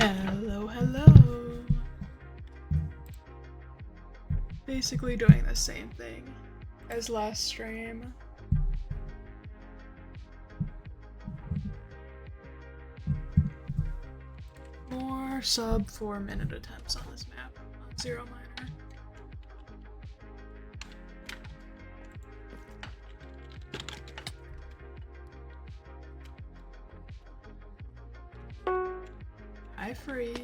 Hello, hello. Basically doing the same thing as last stream. More sub 4-minute attempts on this map on Zero Minor. I freeze.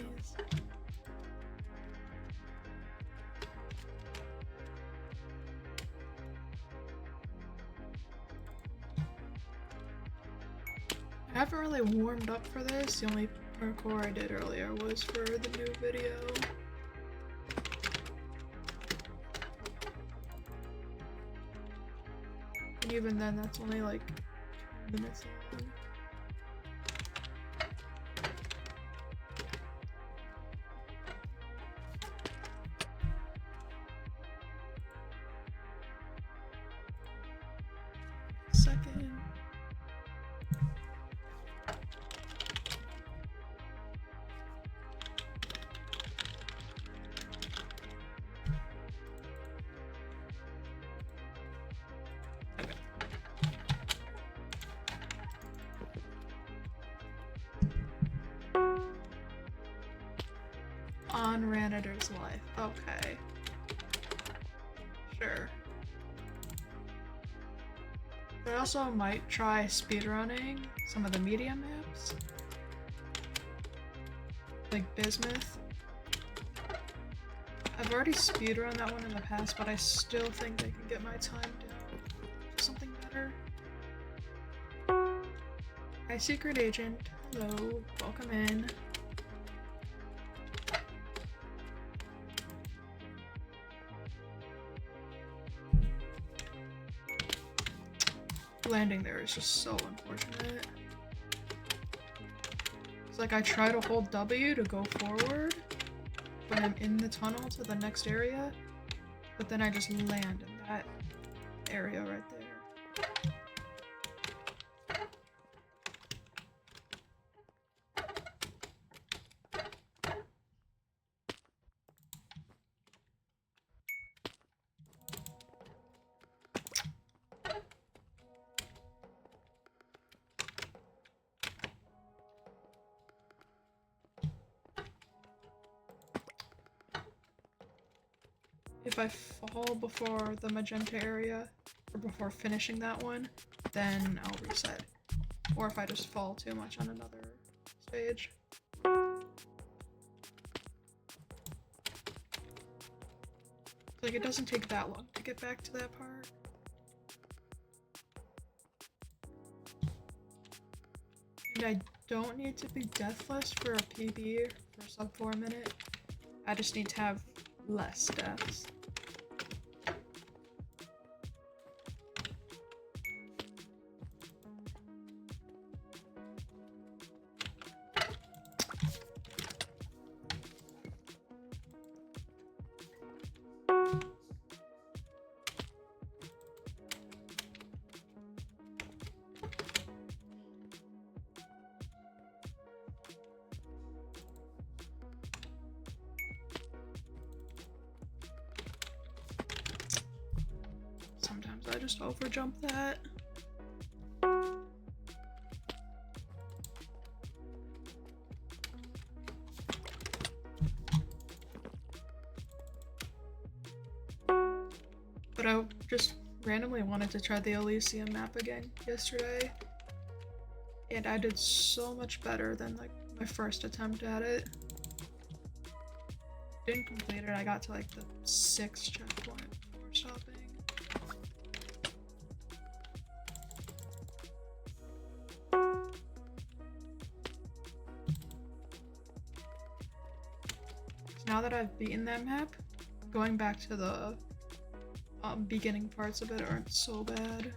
I haven't really warmed up for this. The only parkour I did earlier was for the new video. And even then, that's only like 2 minutes long. Second. On Ranitor's life. Okay. Sure. But I also might try speedrunning some of the medium maps. Like Bismuth. I've already speedrun that one in the past, but I still think I can get my time down to something better. Hi, Secret Agent. Hello. Welcome in. Landing there is just so unfortunate. It's like I try to hold W to go forward when I'm in the tunnel to the next area, but then I just land in that area right there. If I fall before the magenta area, or before finishing that one, then I'll reset. Or if I just fall too much on another stage. Like, it doesn't take that long to get back to that part. And I don't need to be deathless for a PB for sub 4 minute. I just need to have less deaths. I just overjump that. But I just randomly wanted to try the Elysium map again yesterday. And I did so much better than like my first attempt at it. Didn't complete it, I got to like the 6th checkpoint before stopping. Now that I've beaten that map, going back to the beginning parts of it aren't so bad.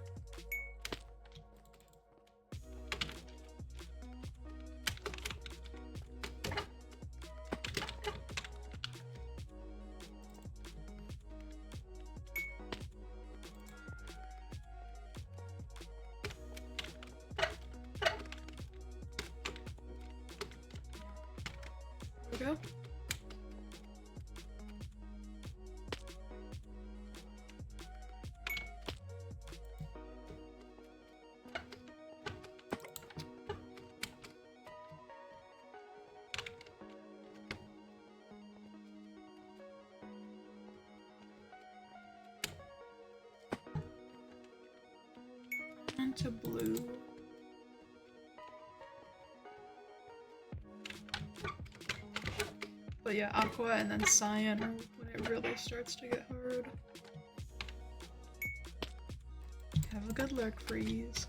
And to blue. But yeah, aqua and then cyan are when it really starts to get hard. Have a good lurk freeze.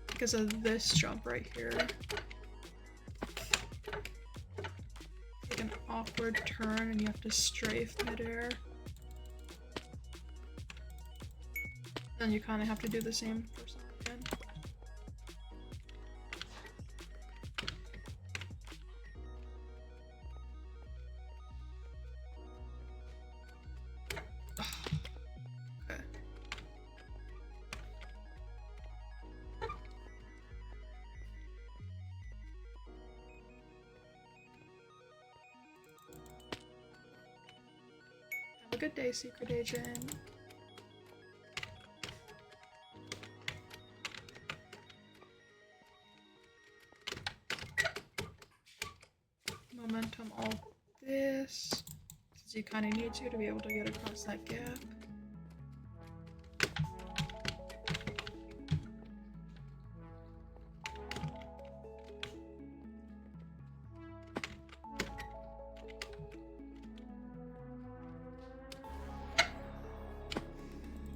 Because of this jump right here. Take an awkward turn and you have to strafe midair. Then you kind of have to do the same for some again. Okay. Have a good day, Secret Agent. Momentum all this, because you kind of need to be able to get across that gap.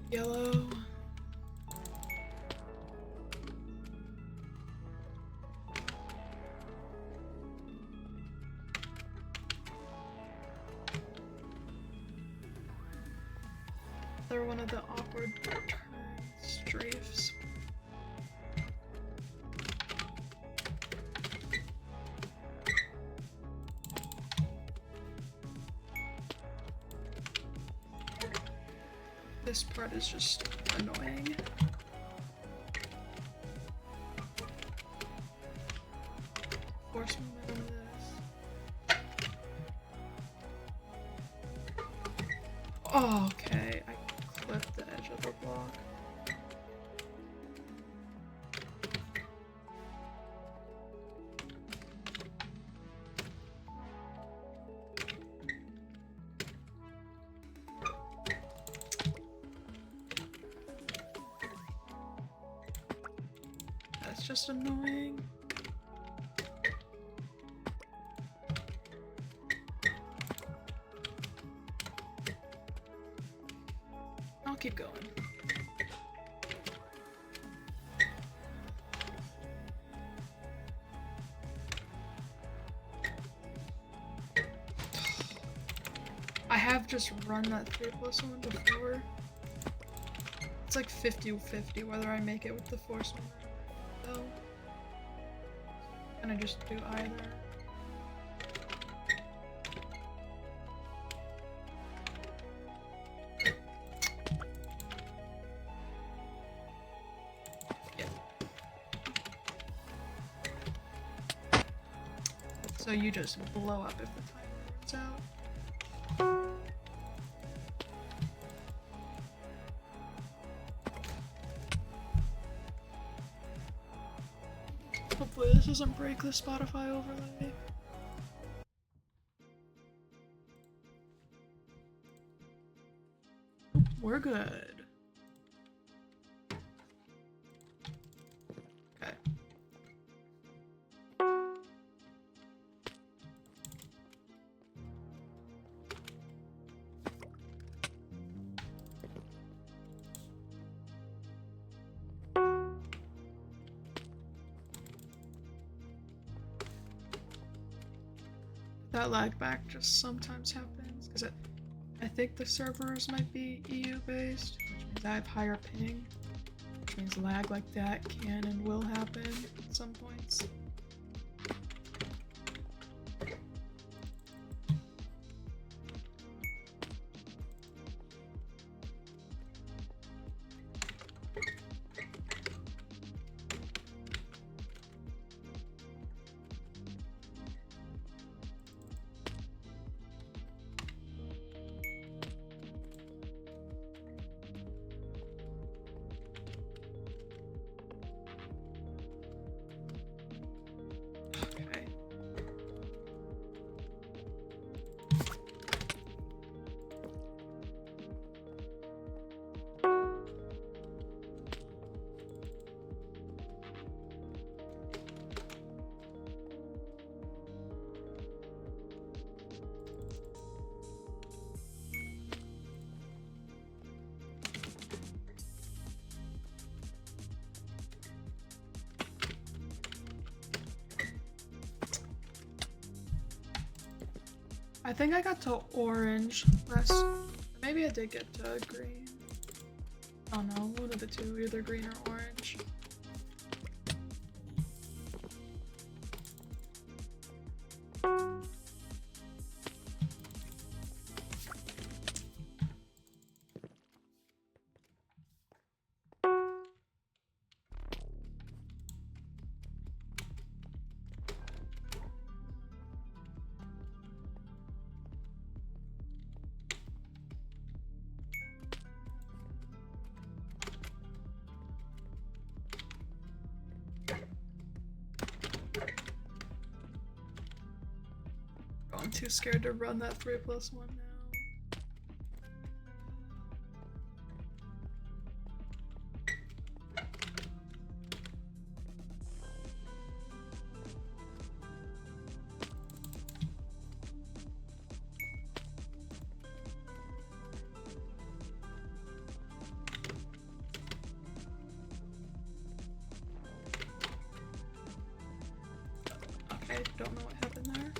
Yellow. They're one of the awkward turn strafes. This part is just annoying. Force momentum this. Oh, okay. I clipped the edge of the block. That's just annoying. I'll keep going. I have just run that 3+1 before. It's like 50-50 whether I make it with the force one or no. And I just do either. Yeah. So you just blow up if the timer runs out. Hopefully this doesn't break the Spotify overlay. We're good. Okay. That lag back just sometimes happens because I think the servers might be EU based, which means I have higher ping, which means lag like that can and will happen at some points. I think I got to orange last. Maybe I did get to green. Oh no, one of the two, either green or orange. I'm too scared to run that 3+1 now. Okay, don't know what happened there.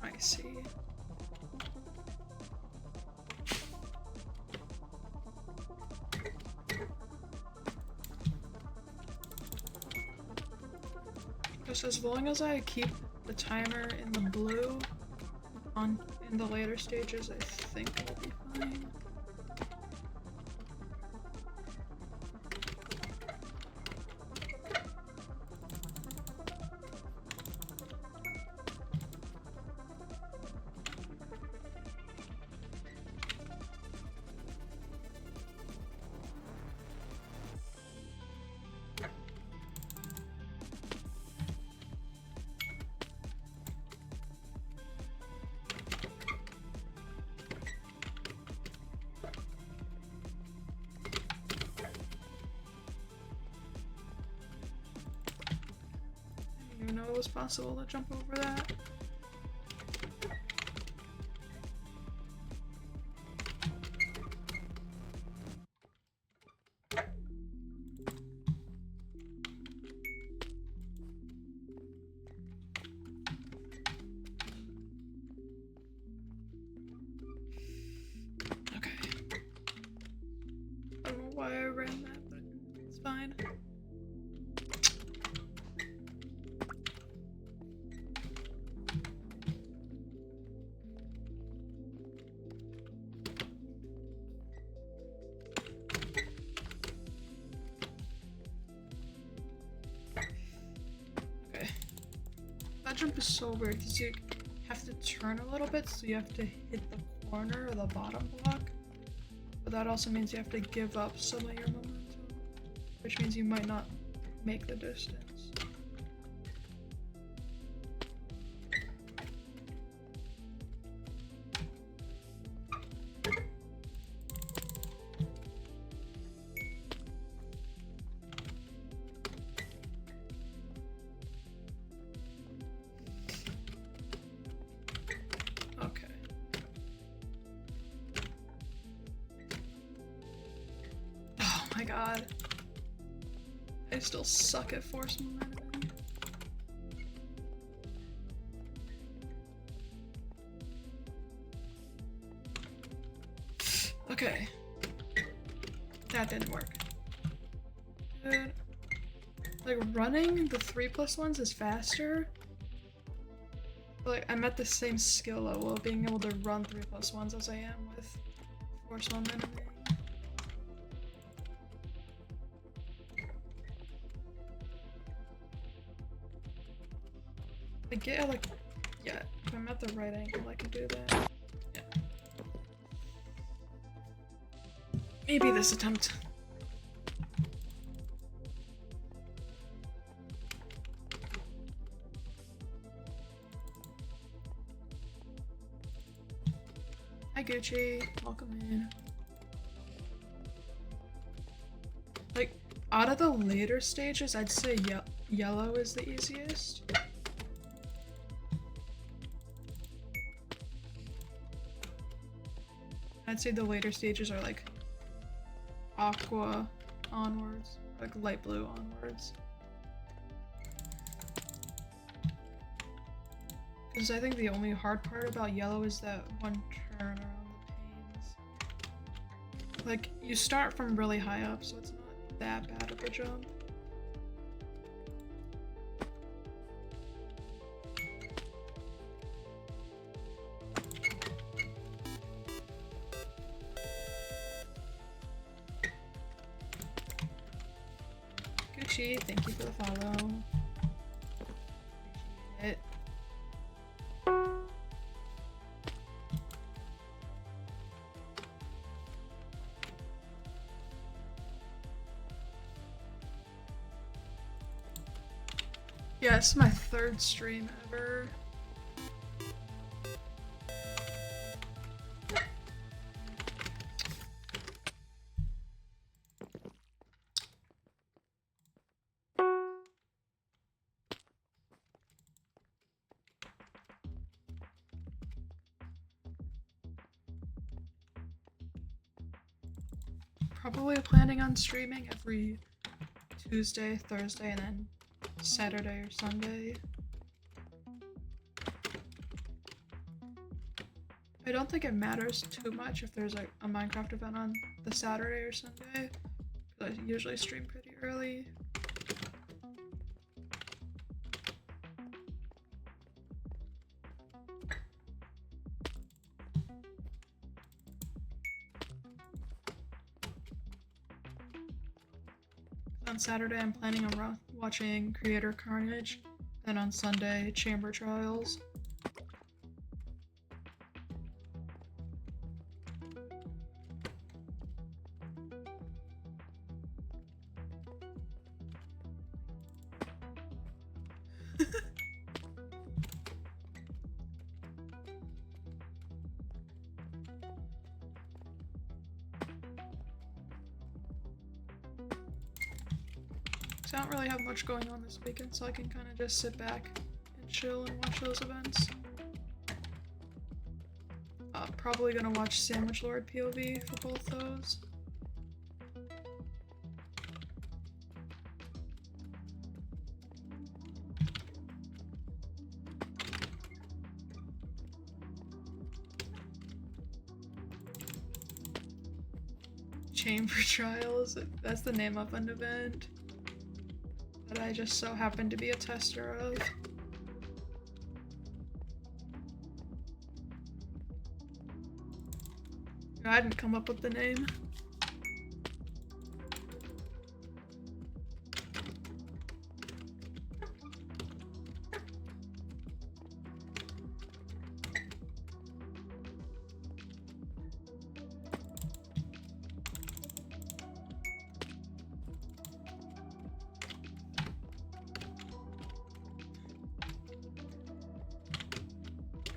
I see. Just as long as I keep the timer in the blue on in the later stages, I think I'll be fine. I didn't even know it was possible to jump over that. Okay. I don't know why I ran that, but it's fine. That jump is so weird because you have to turn a little bit, so you have to hit the corner or the bottom block. But that also means you have to give up some of your momentum, which means you might not make the distance. Okay. Oh my god. I still suck at force momentum. Okay. That didn't work. Dude. Like, running the 3+1s is faster. But, like, I'm at the same skill level of being able to run 3+1s as I am with force momentum. I get, like, yeah, if I'm at the right angle, I can do that. Yeah. Maybe this attempt. Hi Gucci, welcome in. Out of the later stages, I'd say yellow is the easiest. I'd say the later stages are like aqua onwards, like light blue onwards. Because I think the only hard part about yellow is that one turn around the panes. Like, you start from really high up, so it's not that bad of a jump. Gucci, thank you for the follow. Appreciate it. Yeah, it's my third stream ever. Probably planning on streaming every Tuesday, Thursday, and then Saturday or Sunday. I don't think it matters too much if there's like a Minecraft event on the Saturday or Sunday, because I usually stream pretty early. On Saturday, I'm planning on watching Creator Carnage, and on Sunday, Chamber Trials. I don't really have much going on this weekend, so I can kind of just sit back and chill and watch those events. Probably gonna watch Sandwich Lord POV for both those. Chamber Trials, that's the name of an event that I just so happen to be a tester of. I didn't come up with the name.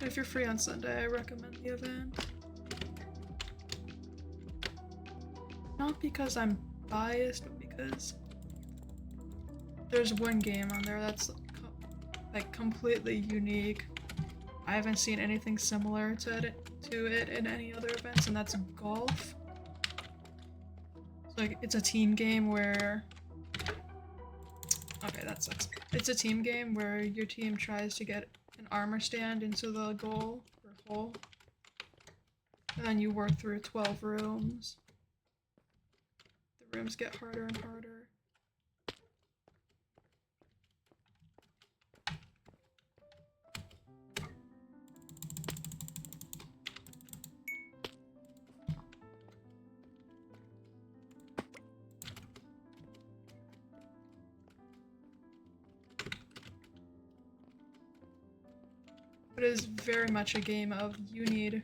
If you're free on Sunday, I recommend the event. Not because I'm biased, but because there's one game on there that's like completely unique. I haven't seen anything similar to it in any other events, and that's golf. So, like, it's a team game where... Okay, that sucks. It's a team game where your team tries to get an armor stand into the goal or hole, and then you work through 12 rooms. The rooms get harder and harder. It is very much a game of you need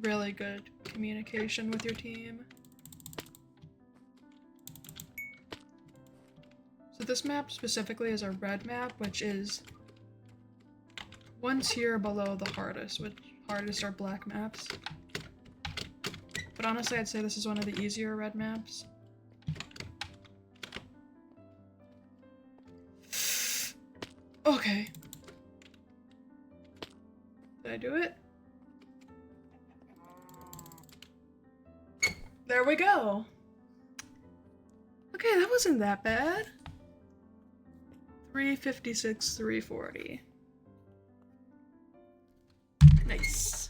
really good communication with your team. So this map specifically is a red map, which is one tier below the hardest, which hardest are black maps. But honestly, I'd say this is one of the easier red maps. Okay. Did I do it? There we go. Okay, that wasn't that bad. 356, 340. Nice.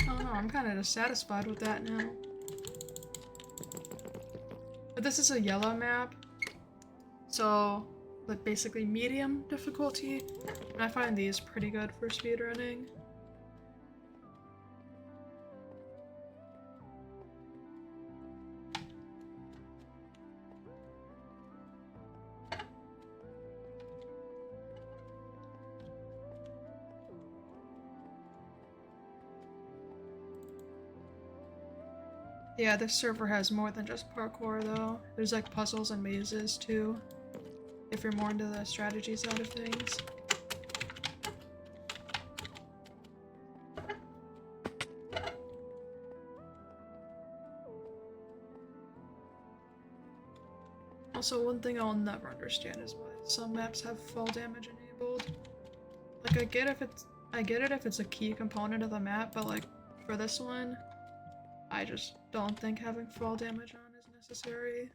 Oh no, I'm kind of dissatisfied with that now. But this is a yellow map, so like basically medium difficulty, and I find these pretty good for speedrunning. Yeah, this server has more than just parkour though. There's like puzzles and mazes too, if you're more into the strategy side of things. Also, one thing I'll never understand is why some maps have fall damage enabled. Like, I get it if it's a key component of the map, but like, for this one, I just don't think having fall damage on is necessary.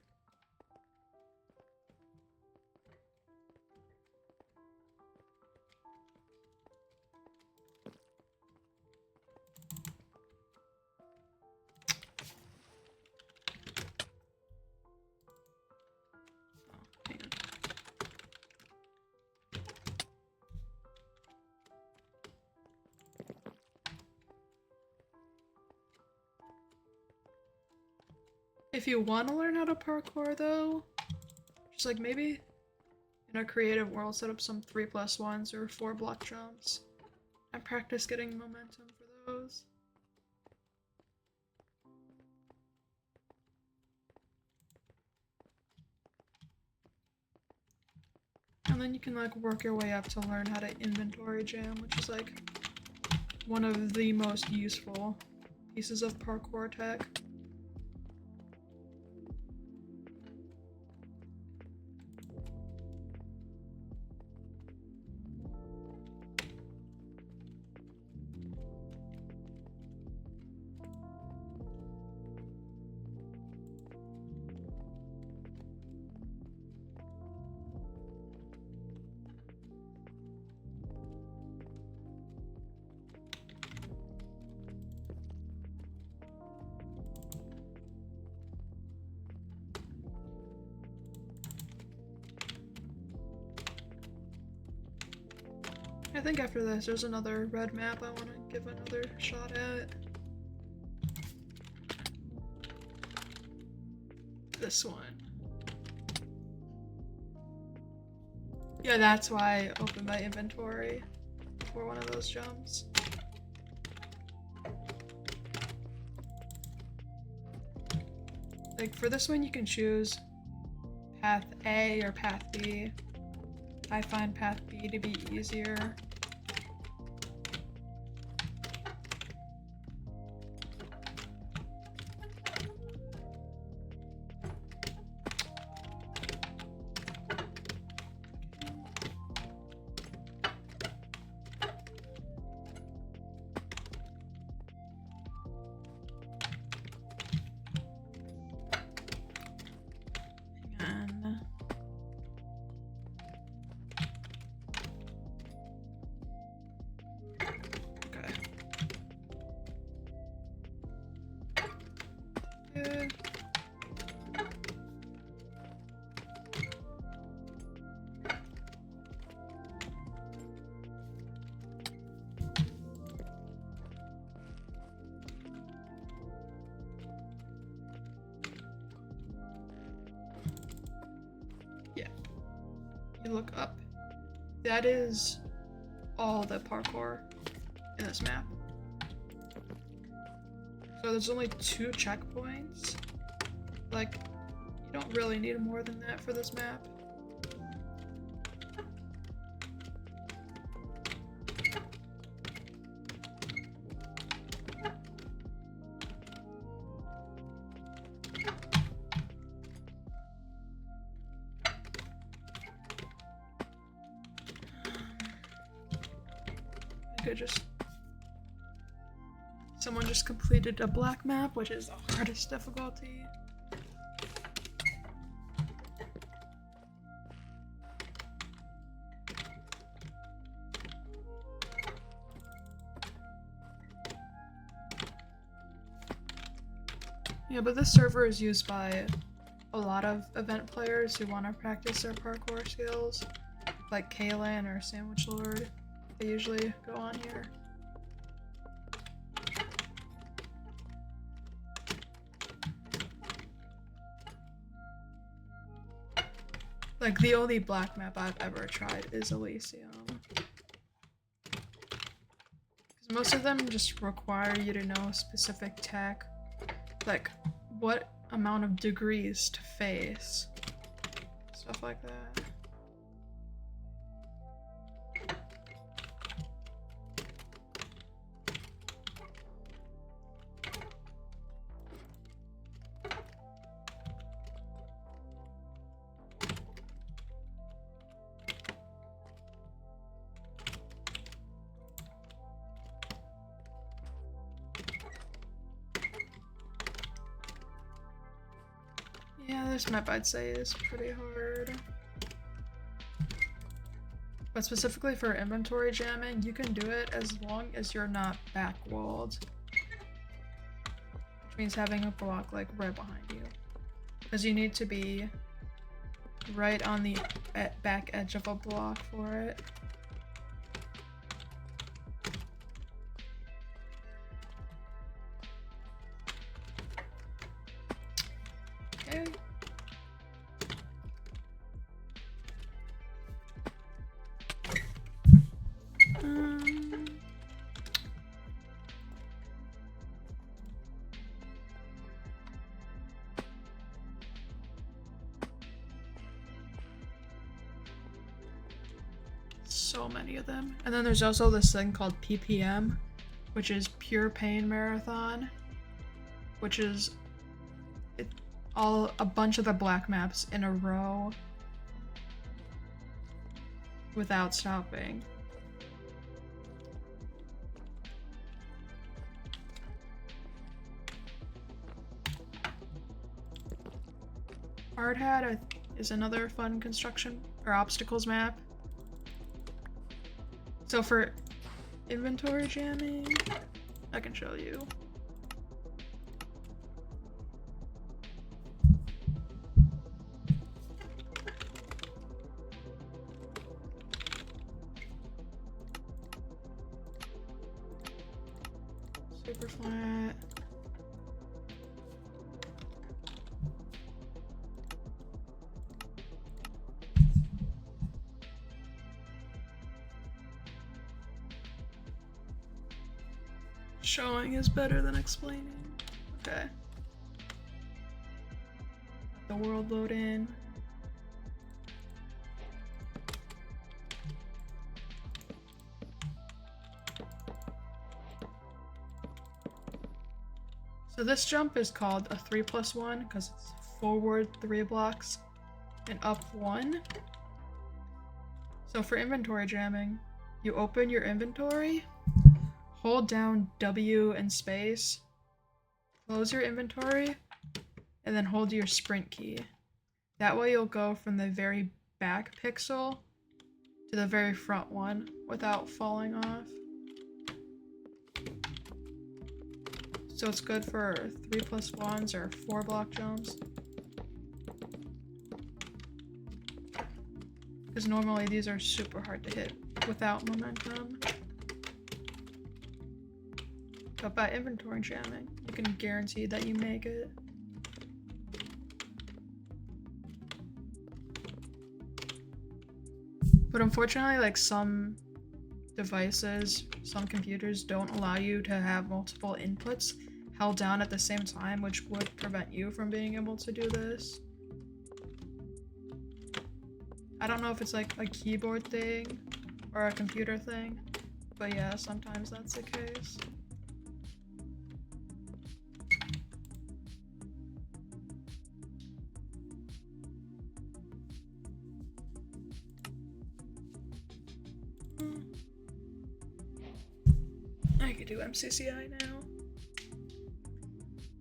If you want to learn how to parkour though, just like maybe in a creative world set up some 3+1s or 4 block jumps and practice getting momentum for those. And then you can like work your way up to learn how to inventory jam, which is like one of the most useful pieces of parkour tech. I think after this, there's another red map I want to give another shot at. This one. Yeah, that's why I opened my inventory for one of those jumps. Like, for this one, you can choose path A or path B. I find path B to be easier. Yeah. You look up. That is all the parkour in this map. So there's only 2 checkpoints. Like, you don't really need more than that for this map. Okay, someone just completed a black map, which is the hardest difficulty. Yeah, but this server is used by a lot of event players who want to practice their parkour skills, like Kaylin or Sandwich Lord. They usually go on here. Like, the only black map I've ever tried is Elysium. Because most of them just require you to know specific tech, like what amount of degrees to face, stuff like that. Yeah, this map I'd say is pretty hard. But specifically for inventory jamming, you can do it as long as you're not back-walled. Which means having a block like right behind you. Because you need to be right on the back edge of a block for it. Okay. So many of them. And then there's also this thing called PPM, which is Pure Pain Marathon, which is a bunch of the black maps in a row without stopping. Hard Hat is another fun construction or obstacles map. So for inventory jamming, I can show you. Super flat. Showing is better than explaining. Okay. The world load in. So this jump is called a 3+1 because it's forward 3 blocks and up 1. So for inventory jamming, you open your inventory, hold down W and space, close your inventory, and then hold your sprint key. That way you'll go from the very back pixel to the very front one without falling off. So it's good for 3+1s or 4 block jumps. Because normally these are super hard to hit without momentum. But by inventory jamming, you can guarantee that you make it. But unfortunately, like some devices, some computers don't allow you to have multiple inputs held down at the same time, which would prevent you from being able to do this. I don't know if it's like a keyboard thing or a computer thing, but yeah, sometimes that's the case. do MCCI now.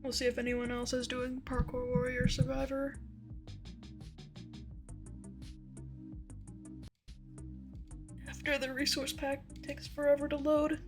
We'll see if anyone else is doing Parkour Warrior Survivor. After the resource pack takes forever to load.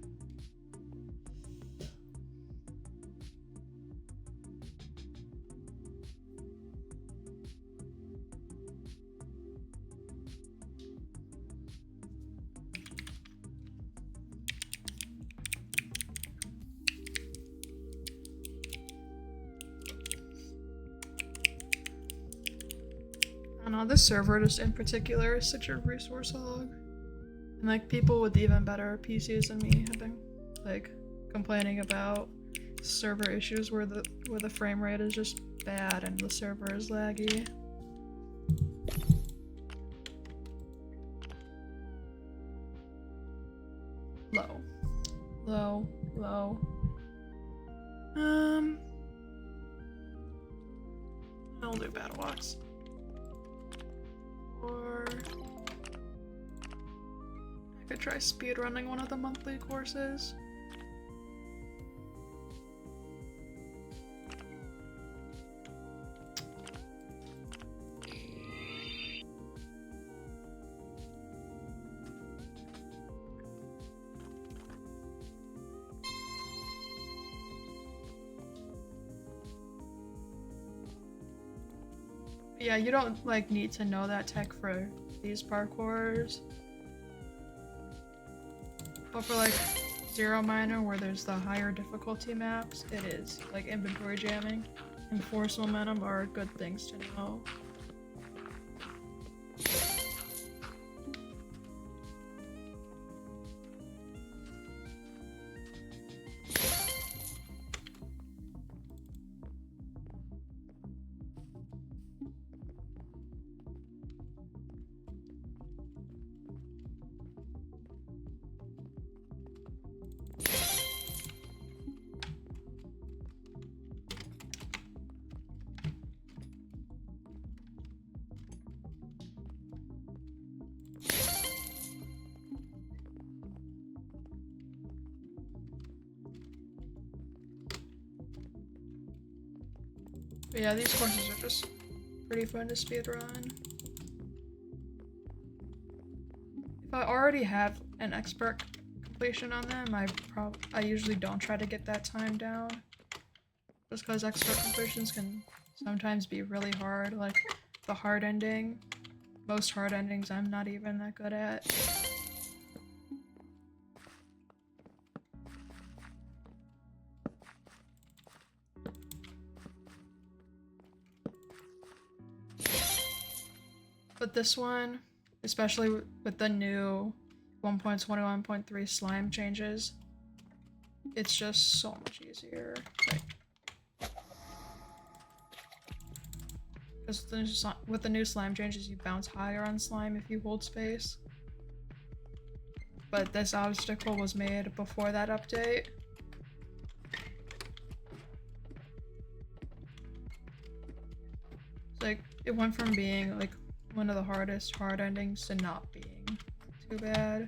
I don't know, this server just in particular is such a resource hog. And like people with even better PCs than me have been like complaining about server issues where the frame rate is just bad and the server is laggy. Low. I'll do Battle Box. Or I could try speedrunning one of the monthly courses. Yeah, you don't like need to know that tech for these parkours. But for like Zero Miner, where there's the higher difficulty maps, it is. Like inventory jamming and force momentum are good things to know. But yeah, these courses are just pretty fun to speedrun. If I already have an expert completion on them, I usually don't try to get that time down. Just because expert completions can sometimes be really hard, like the hard ending. Most hard endings I'm not even that good at. But this one, especially with the new 1.21.3 slime changes, it's just so much easier. Because with the new slime changes, you bounce higher on slime if you hold space. But this obstacle was made before that update. So, like, it went from being like one of the hardest hard endings to not being too bad.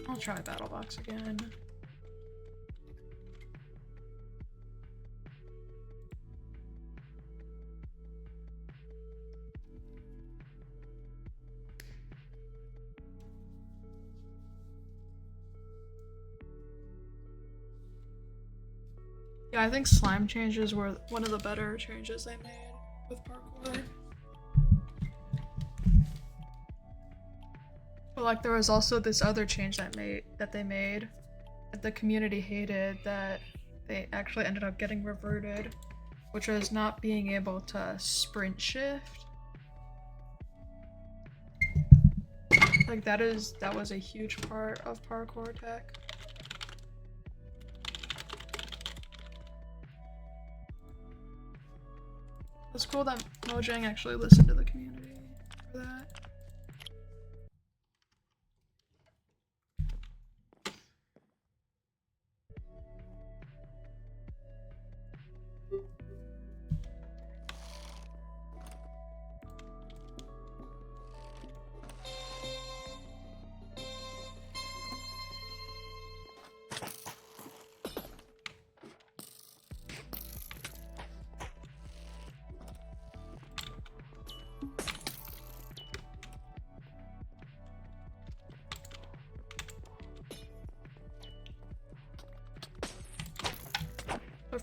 I'll try Battle Box again. Yeah, I think slime changes were one of the better changes they made with parkour. But like there was also this other change that they made that the community hated that they actually ended up getting reverted, which was not being able to sprint shift. Like that was a huge part of parkour tech. It's cool that Mojang actually listened to the community for that.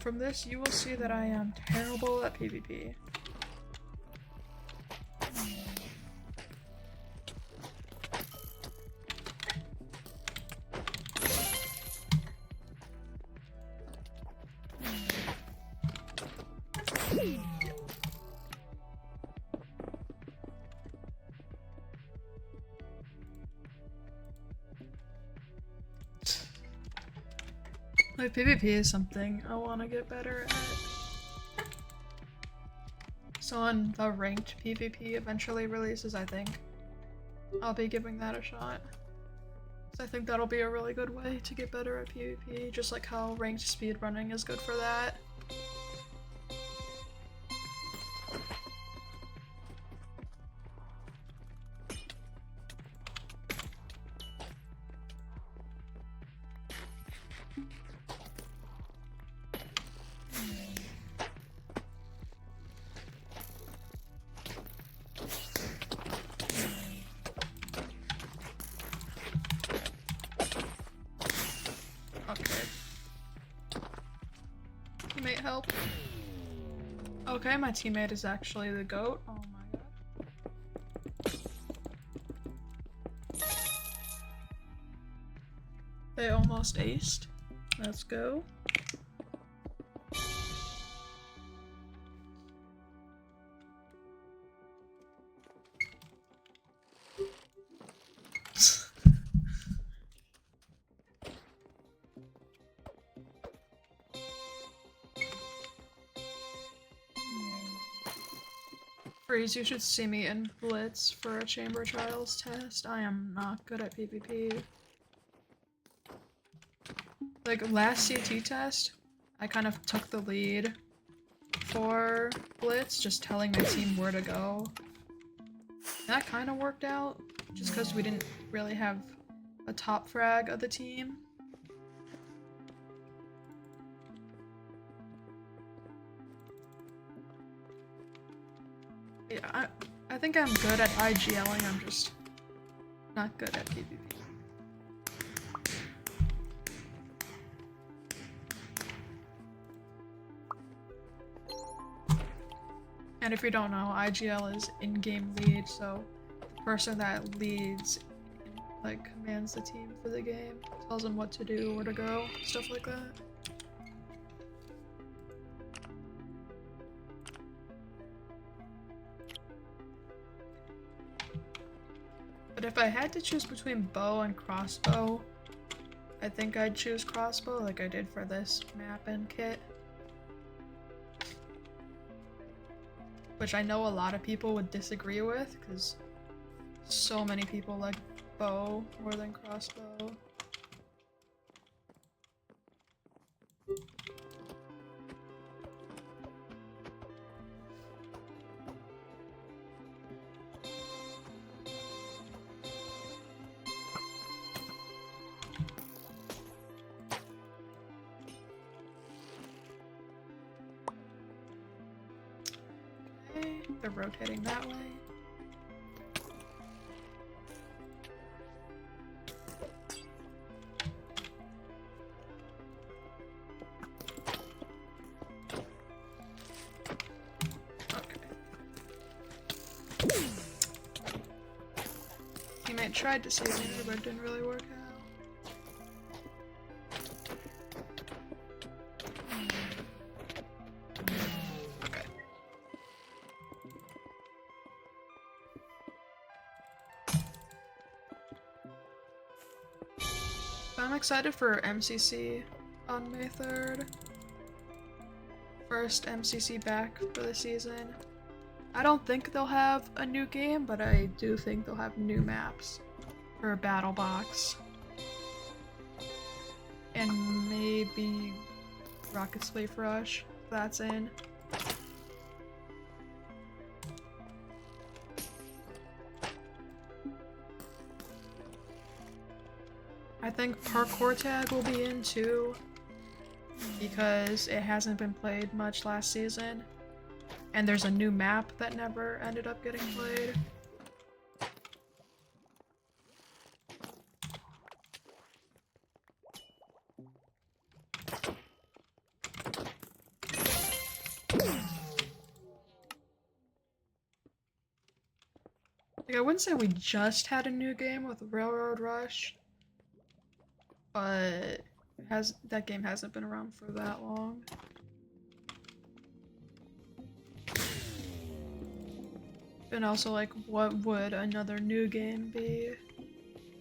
from this, you will see that I am terrible at PvP. Like, PvP is something I want to get better at. So when the ranked PvP eventually releases, I think I'll be giving that a shot. So I think that'll be a really good way to get better at PvP, just like how ranked speedrunning is good for that. Teammate help. Okay, my teammate is actually the GOAT. Oh my god. They almost aced. Let's go. Freeze, you should see me in Blitz for a Chamber Trials test. I am not good at PvP. Like, last CT test, I kind of took the lead for Blitz, just telling my team where to go. That kind of worked out, just because we didn't really have a top frag of the team. Yeah, I think I'm good at IGLing, I'm just not good at PvP. And if you don't know, IGL is in-game lead, so the person that leads, like, commands the team for the game, tells them what to do, where to go, stuff like that. But if I had to choose between bow and crossbow, I think I'd choose crossbow like I did for this map and kit. Which I know a lot of people would disagree with, because so many people like bow more than crossbow. They're rotating that way. Okay. Teammate tried to save me, but it didn't really work out. I'm excited for MCC on May 3rd. First MCC back for the season. I don't think they'll have a new game, but I do think they'll have new maps for Battle Box. And maybe Rocket Slave Rush, if that's in. I think Parkour Tag will be in too, because it hasn't been played much last season, and there's a new map that never ended up getting played. Like, I wouldn't say we just had a new game with Railroad Rush, but that game hasn't been around for that long. And also, like, what would another new game be?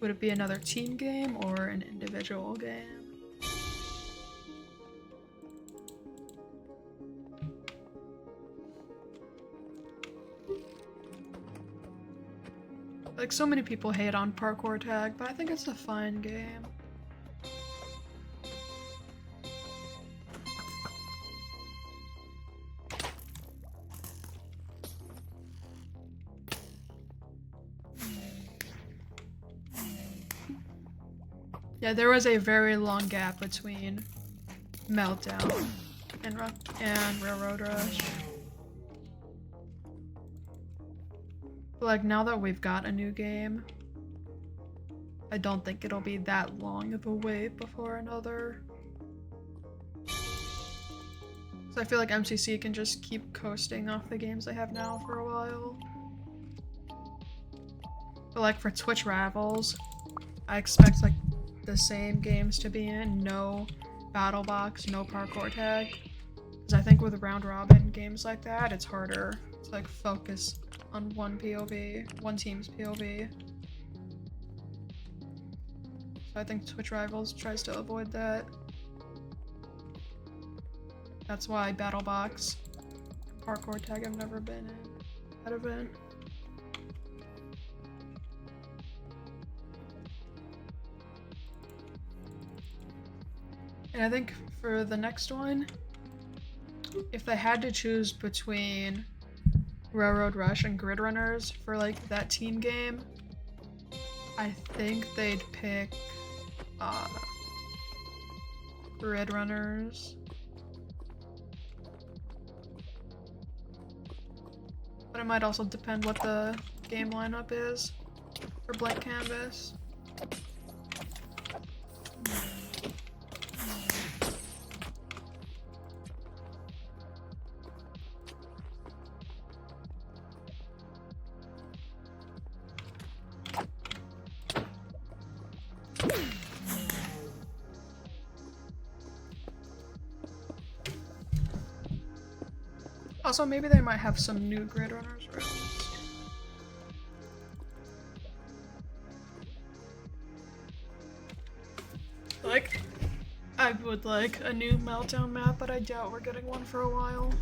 Would it be another team game or an individual game? Like, so many people hate on Parkour Tag, but I think it's a fine game. Yeah, there was a very long gap between Meltdown and Railroad Rush. But like, now that we've got a new game, I don't think it'll be that long of a wait before another. So I feel like MCC can just keep coasting off the games they have now for a while. But like for Twitch Rivals, I expect like the same games to be in, no Battle Box, no Parkour Tag. Because I think with round robin games like that, it's harder to like focus on one POV, one team's POV. So I think Twitch Rivals tries to avoid that. That's why Battle Box and Parkour Tag have never been in that event. And I think for the next one, if they had to choose between Railroad Rush and Grid Runners for like that team game, I think they'd pick Grid Runners. But it might also depend what the game lineup is for Blank Canvas. Also, maybe they might have some new Grid Runners released. Like, I would like a new Meltdown map, but I doubt we're getting one for a while.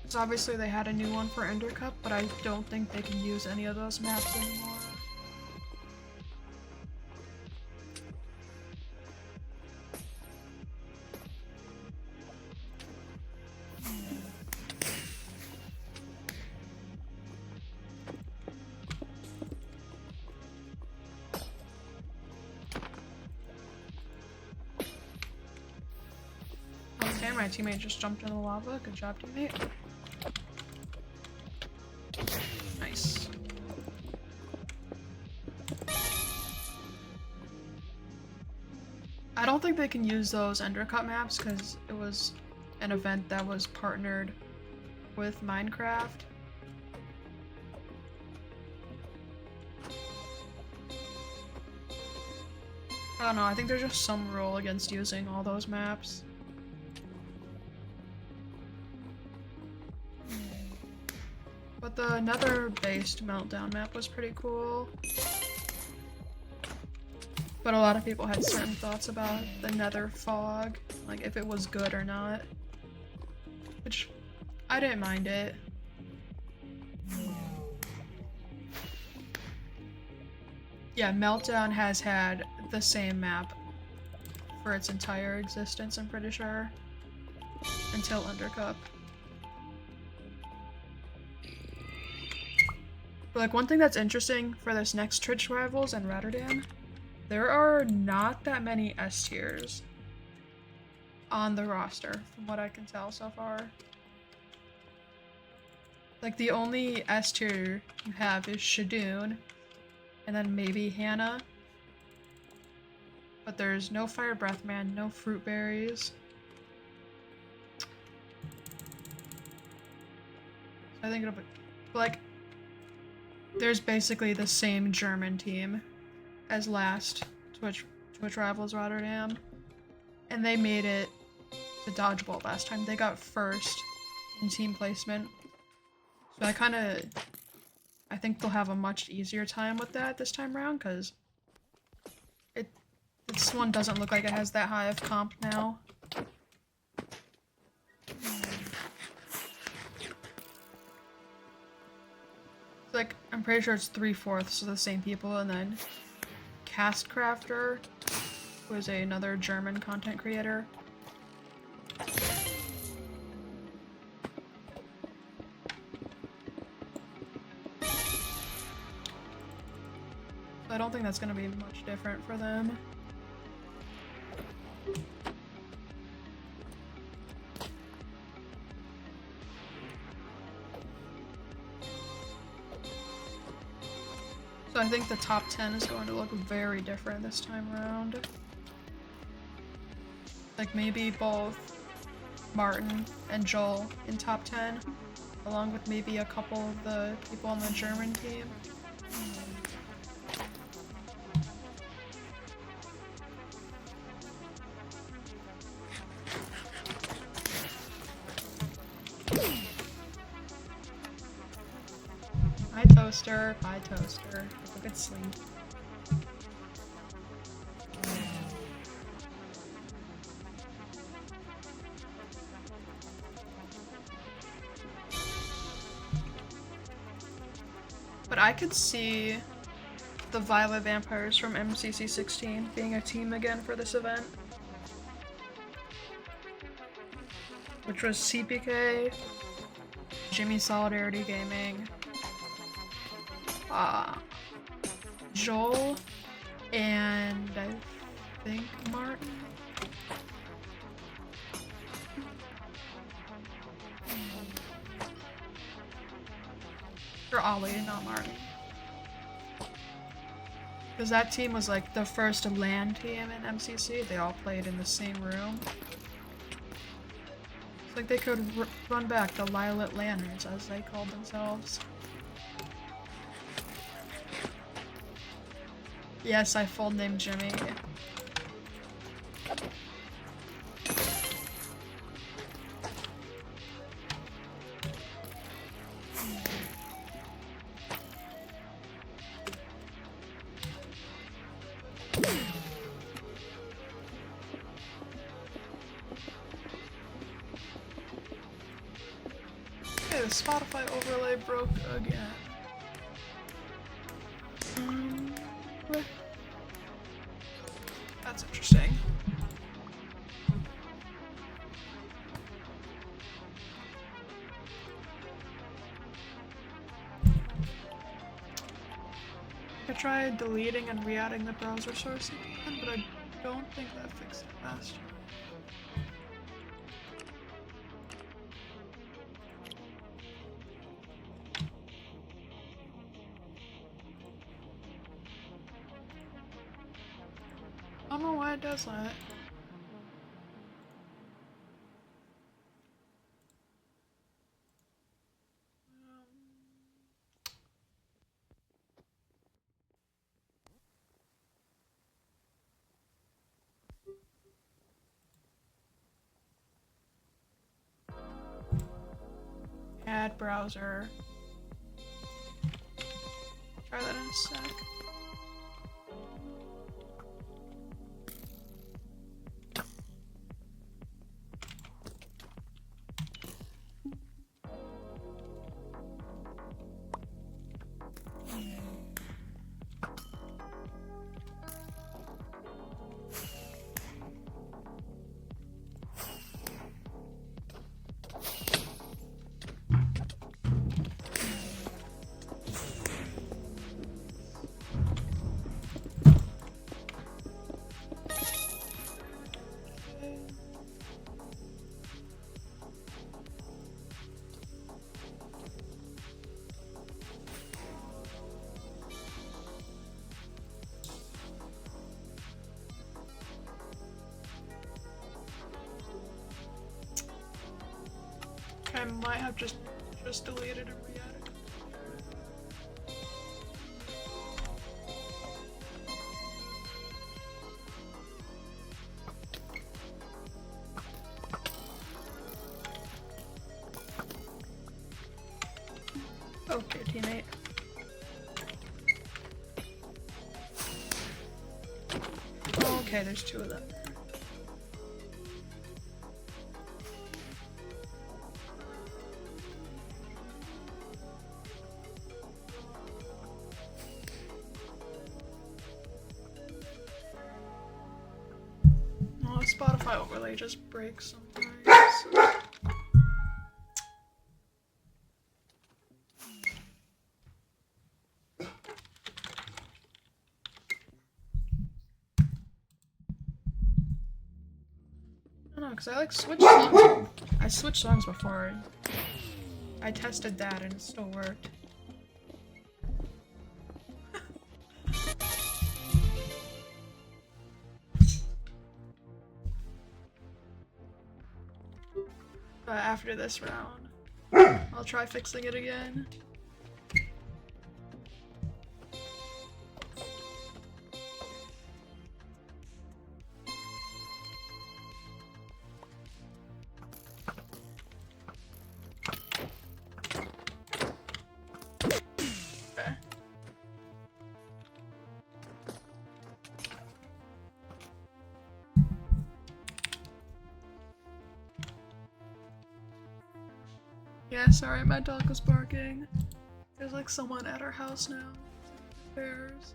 Because obviously they had a new one for Ender Cup, but I don't think they can use any of those maps anymore. Okay, my teammate just jumped in the lava. Good job, teammate. Nice. I don't think they can use those Ender Cup maps because it was an event that was partnered with Minecraft. I don't know, I think there's just some rule against using all those maps. But the Nether-based Meltdown map was pretty cool. But a lot of people had certain thoughts about the Nether fog, like if it was good or not. Which, I didn't mind it. Yeah, Meltdown has had the same map for its entire existence, I'm pretty sure. Until Undercup. But like, one thing that's interesting for this next Twitch Rivals in Rotterdam, there are not that many S tiers on the roster, from what I can tell so far. Like, the only S tier you have is Shadoon, and then maybe Hannah. But there's no Fire Breath Man, no Fruit Berries. I think it'll be, like, There's basically the same German team as last Twitch Rivals Rotterdam, and they made it to Dodgeball last time. They got first in team placement, so I think they'll have a much easier time with that this time around, because this one doesn't look like it has that high of comp now. Like, I'm pretty sure it's 3/4 of the same people, and then Castcrafter was another German content creator. So I don't think that's gonna be much different for them. So I think the top 10 is going to look very different this time around. Like maybe both Martin and Joel in top 10, along with maybe a couple of the people on the German team. Bye Toaster, bye Toaster. Have a good sleep. But I could see the Violet Vampires from MCC 16 being a team again for this event. Which was CPK, Jimmy Solidarity Gaming, Joel, and I think Martin. Or Ollie, not Martin. Because that team was like the first LAN team in MCC. They all played in the same room. It's like they could run back the Lilac Lanners, as they called themselves. Yes, I full name Jimmy. Okay, the Spotify overlay broke again. That's interesting. I tried deleting and re-adding the browser source again, but I don't think that fixed it faster. I don't know why it does that. Add browser. Try that in a sec. I might have just deleted and re-added. Okay, teammate. Okay, there's two of them. Oh, Spotify overlay just breaks sometimes. I don't know, because I like switch songs. I switched songs before. I tested that and it still worked. But after this round, I'll try fixing it again. Okay. Yeah, sorry, my dog was barking. There's like someone at our house now. Bears.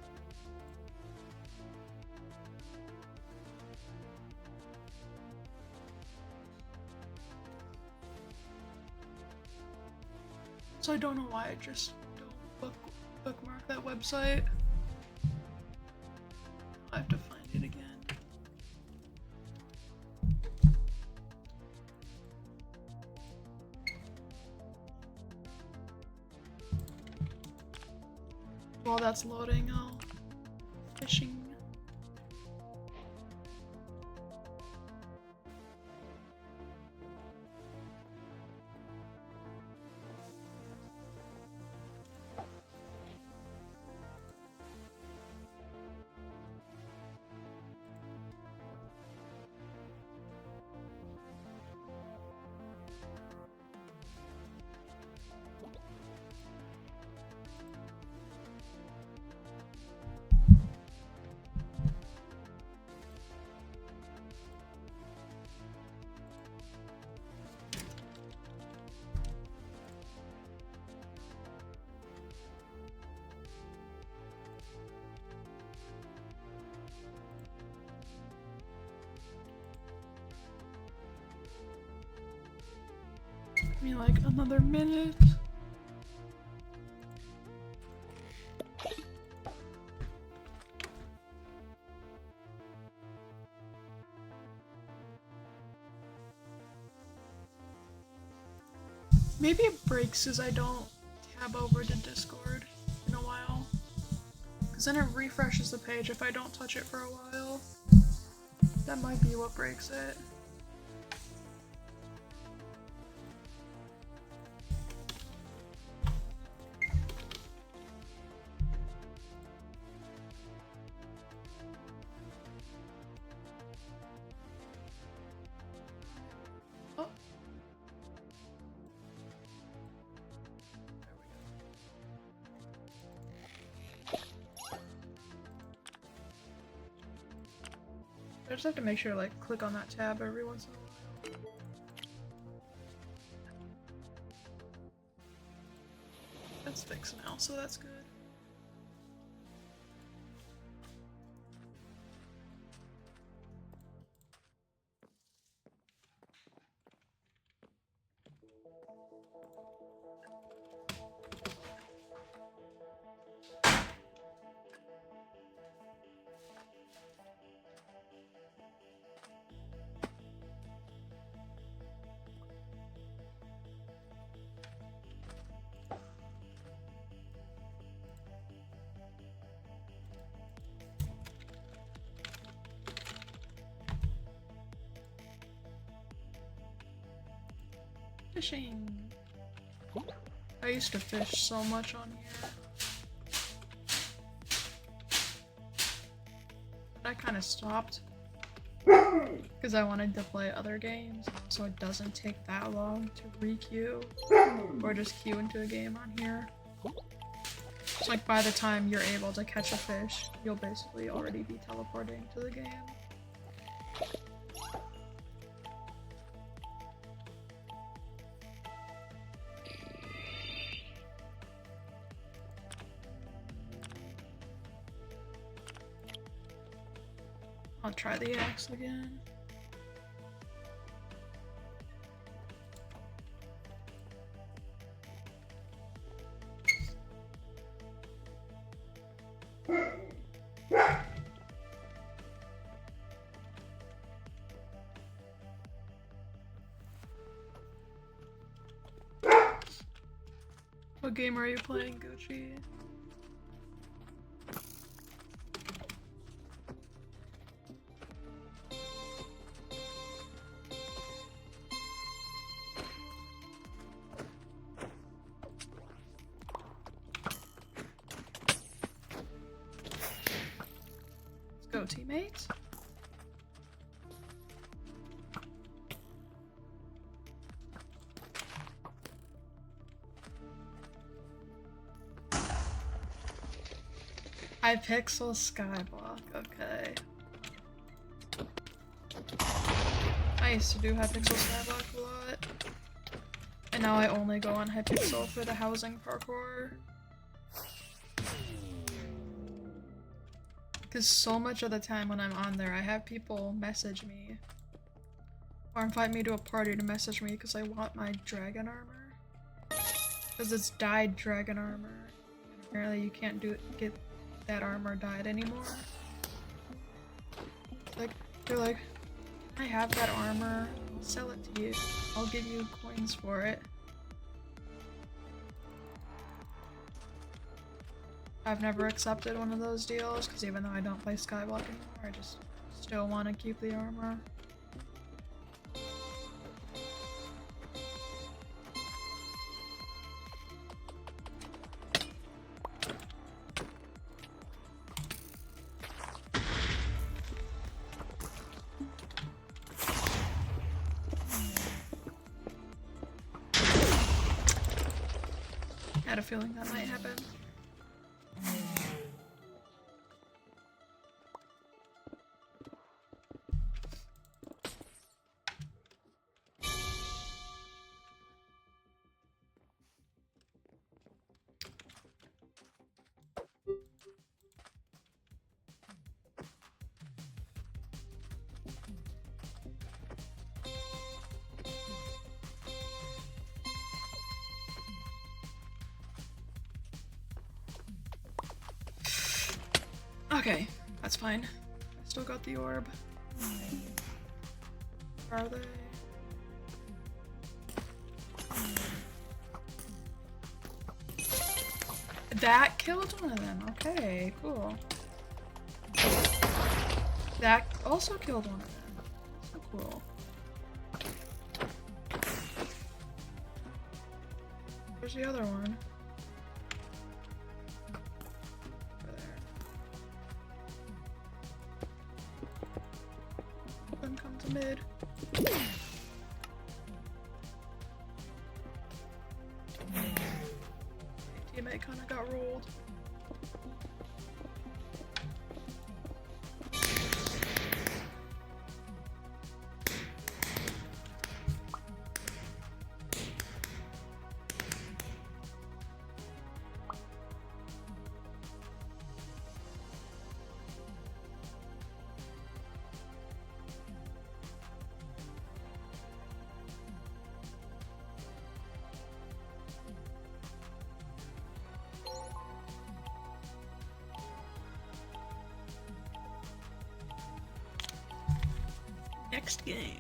So I don't know why I just don't bookmark that website. I have to find it again. While that's loading, I'll fishing. Give me like another minute. Maybe it breaks as I don't tab over to Discord in a while. Because then it refreshes the page if I don't touch it for a while. That might be what breaks it. Oh. I just have to make sure to like click on that tab every once in a while. That's fixed now, so that's good. Fishing. I used to fish so much on here. I kind of stopped because I wanted to play other games, so it doesn't take that long to re-queue or just queue into a game on here. It's like by the time you're able to catch a fish, you'll basically already be teleporting to the game. I'll try the axe again. What game are you playing, Gucci? Let's go, teammates. Hypixel Skyblock, okay. I used to do Hypixel Skyblock a lot. And now I only go on Hypixel for the housing parkour. Because so much of the time when I'm on there, I have people message me. Or invite me to a party to message me because I want my dragon armor. Because it's dyed dragon armor. And apparently you can't get that armor dyed anymore. Like, they're like, I have that armor, I'll sell it to you. I'll give you coins for it. I've never accepted one of those deals, because even though I don't play Skyblock anymore, I just still want to keep the armor. I had a feeling that might happen. Okay, that's fine. I still got the orb. Where are they? That killed one of them. Okay, cool. That also killed one of them. So cool. Where's the other one? Over there. Then come to mid. Teammate kinda got rolled. Next game.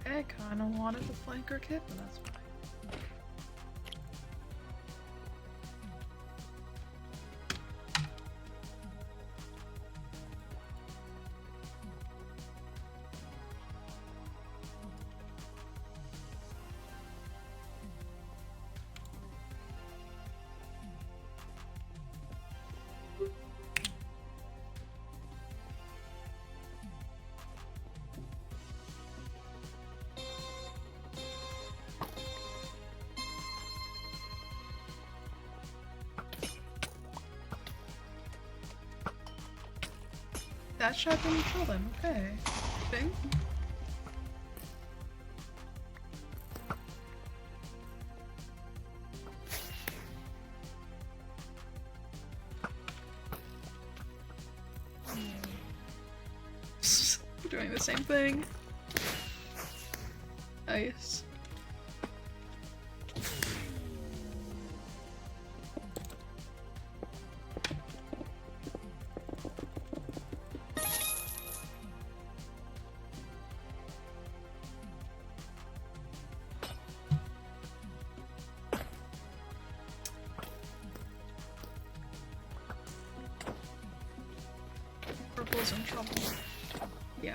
I kinda wanted the flanker kit, but that's fine. That shot didn't kill them, okay. Thing? Doing the same thing. Nice. Purple's in trouble. Yeah.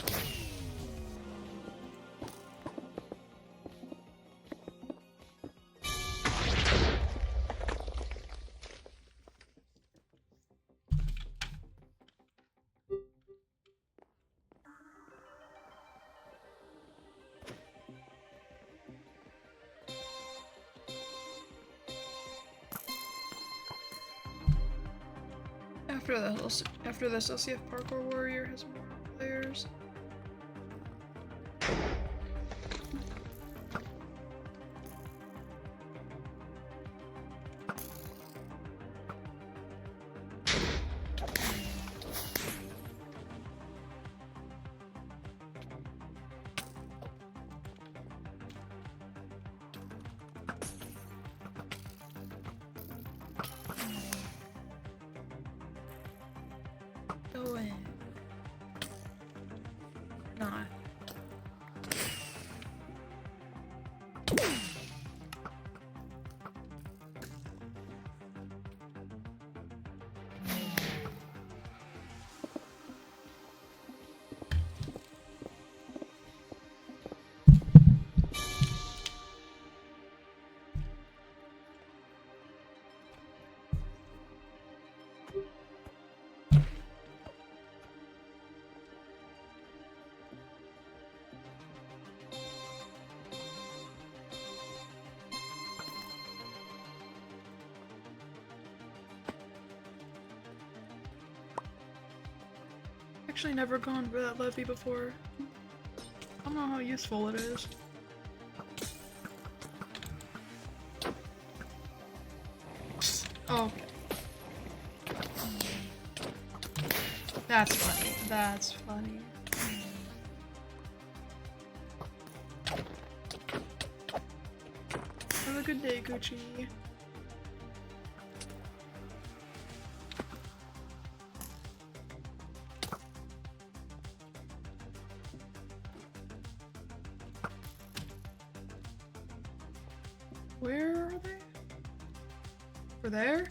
After this, I'll see if Parkour Warrior has more players. Go in. Not. Actually never gone for that levy before. I don't know how useful it is. Oh, okay. That's funny. That's funny. Have a good day, Gucci. Where are they? Over there?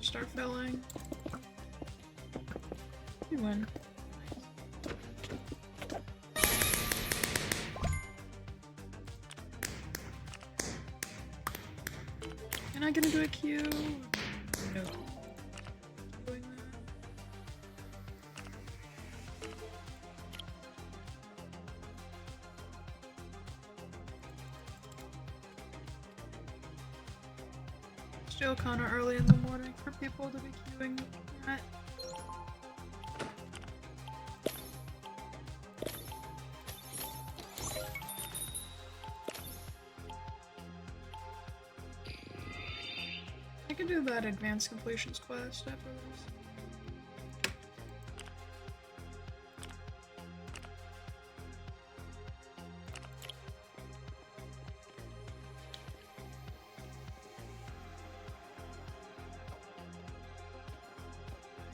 Start filling. You win. Am I gonna do a queue? No. Doing that. Still kind of early in the morning for people to be queuing at. I can do that advanced completions quest after this.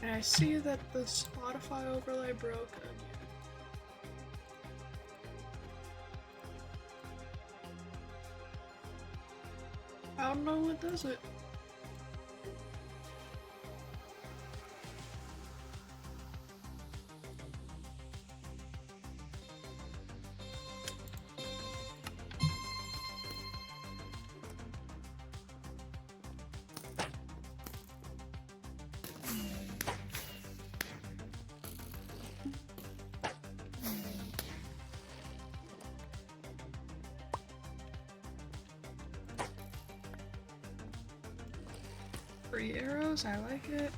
And I see that the Spotify overlay broke again. I don't know what does it. Free arrows, I like it.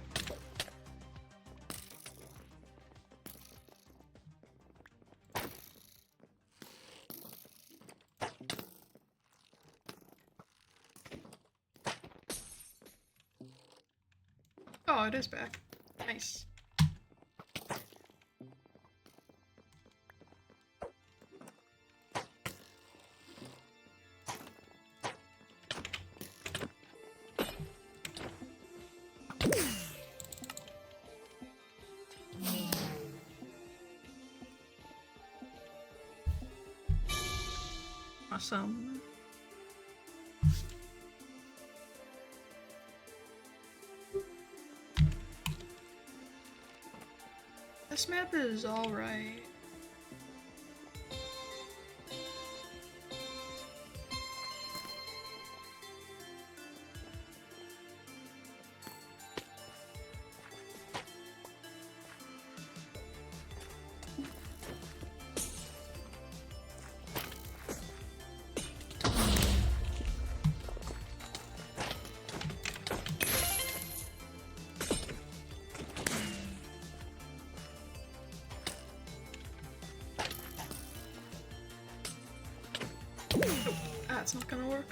Oh, it is back. Nice. Awesome. This map is alright. That's not gonna work.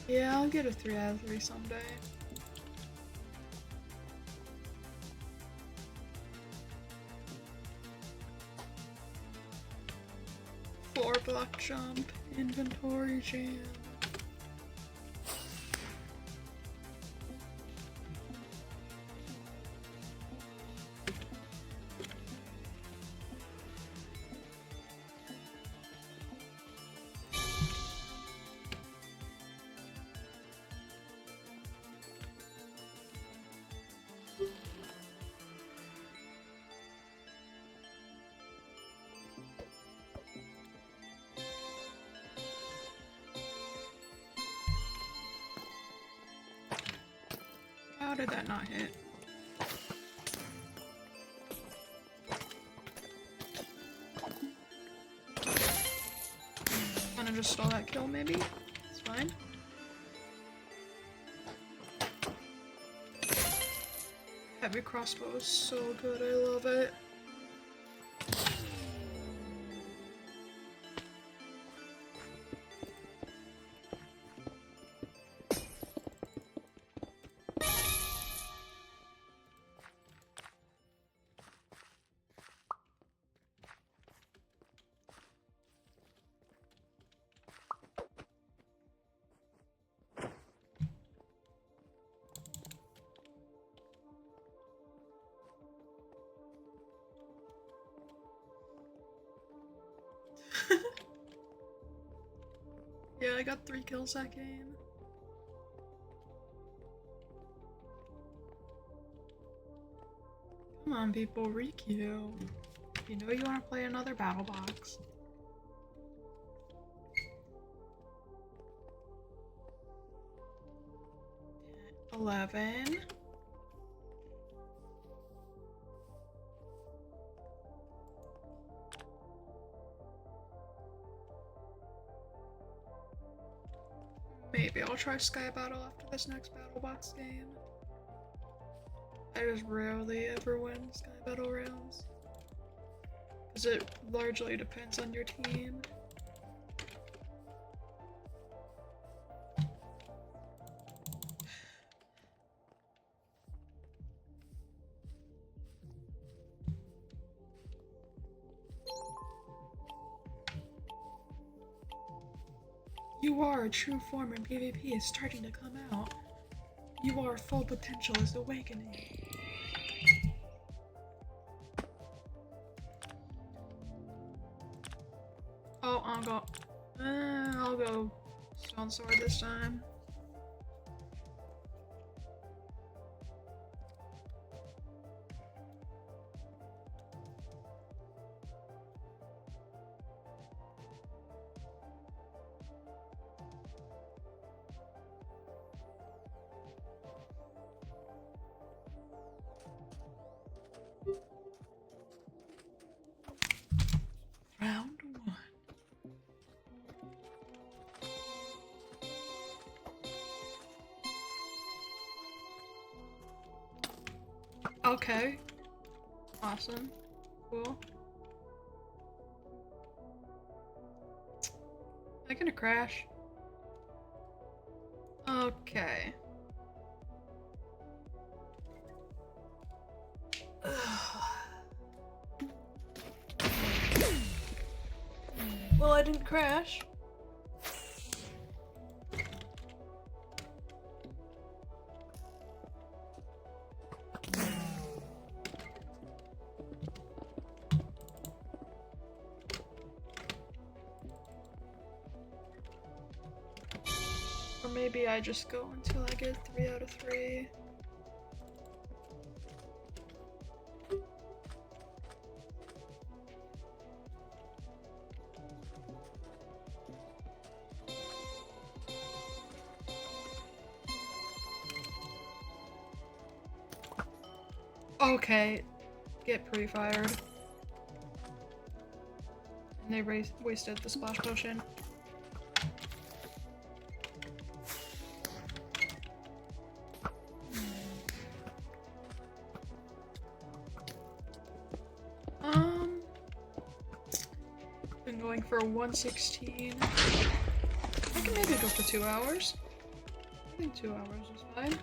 Yeah, I'll get a 3 out of 3 someday. Four block jump, inventory jam. How did that not hit? Wanna just stall that kill maybe? It's fine. Heavy crossbow is so good, I love it. Yeah, I got 3 kills that game. Come on, people, requeue. You know you want to play another battle box. $11. Maybe I'll try Sky Battle after this next battle box game. I just rarely ever win Sky Battle rounds. Because it largely depends on your team. You are a true form in PvP is starting to come out. Your full potential is awakening. Oh, I'll go Stone Sword this time. Round 1. Okay. Awesome. Cool. Am I gonna crash? Okay. Well, I didn't crash. Or maybe I just go until I get 3 out of 3. Okay, get pre-fired. And they wasted the splash potion. Been going for 116. I can maybe go for 2 hours. I think 2 hours is fine.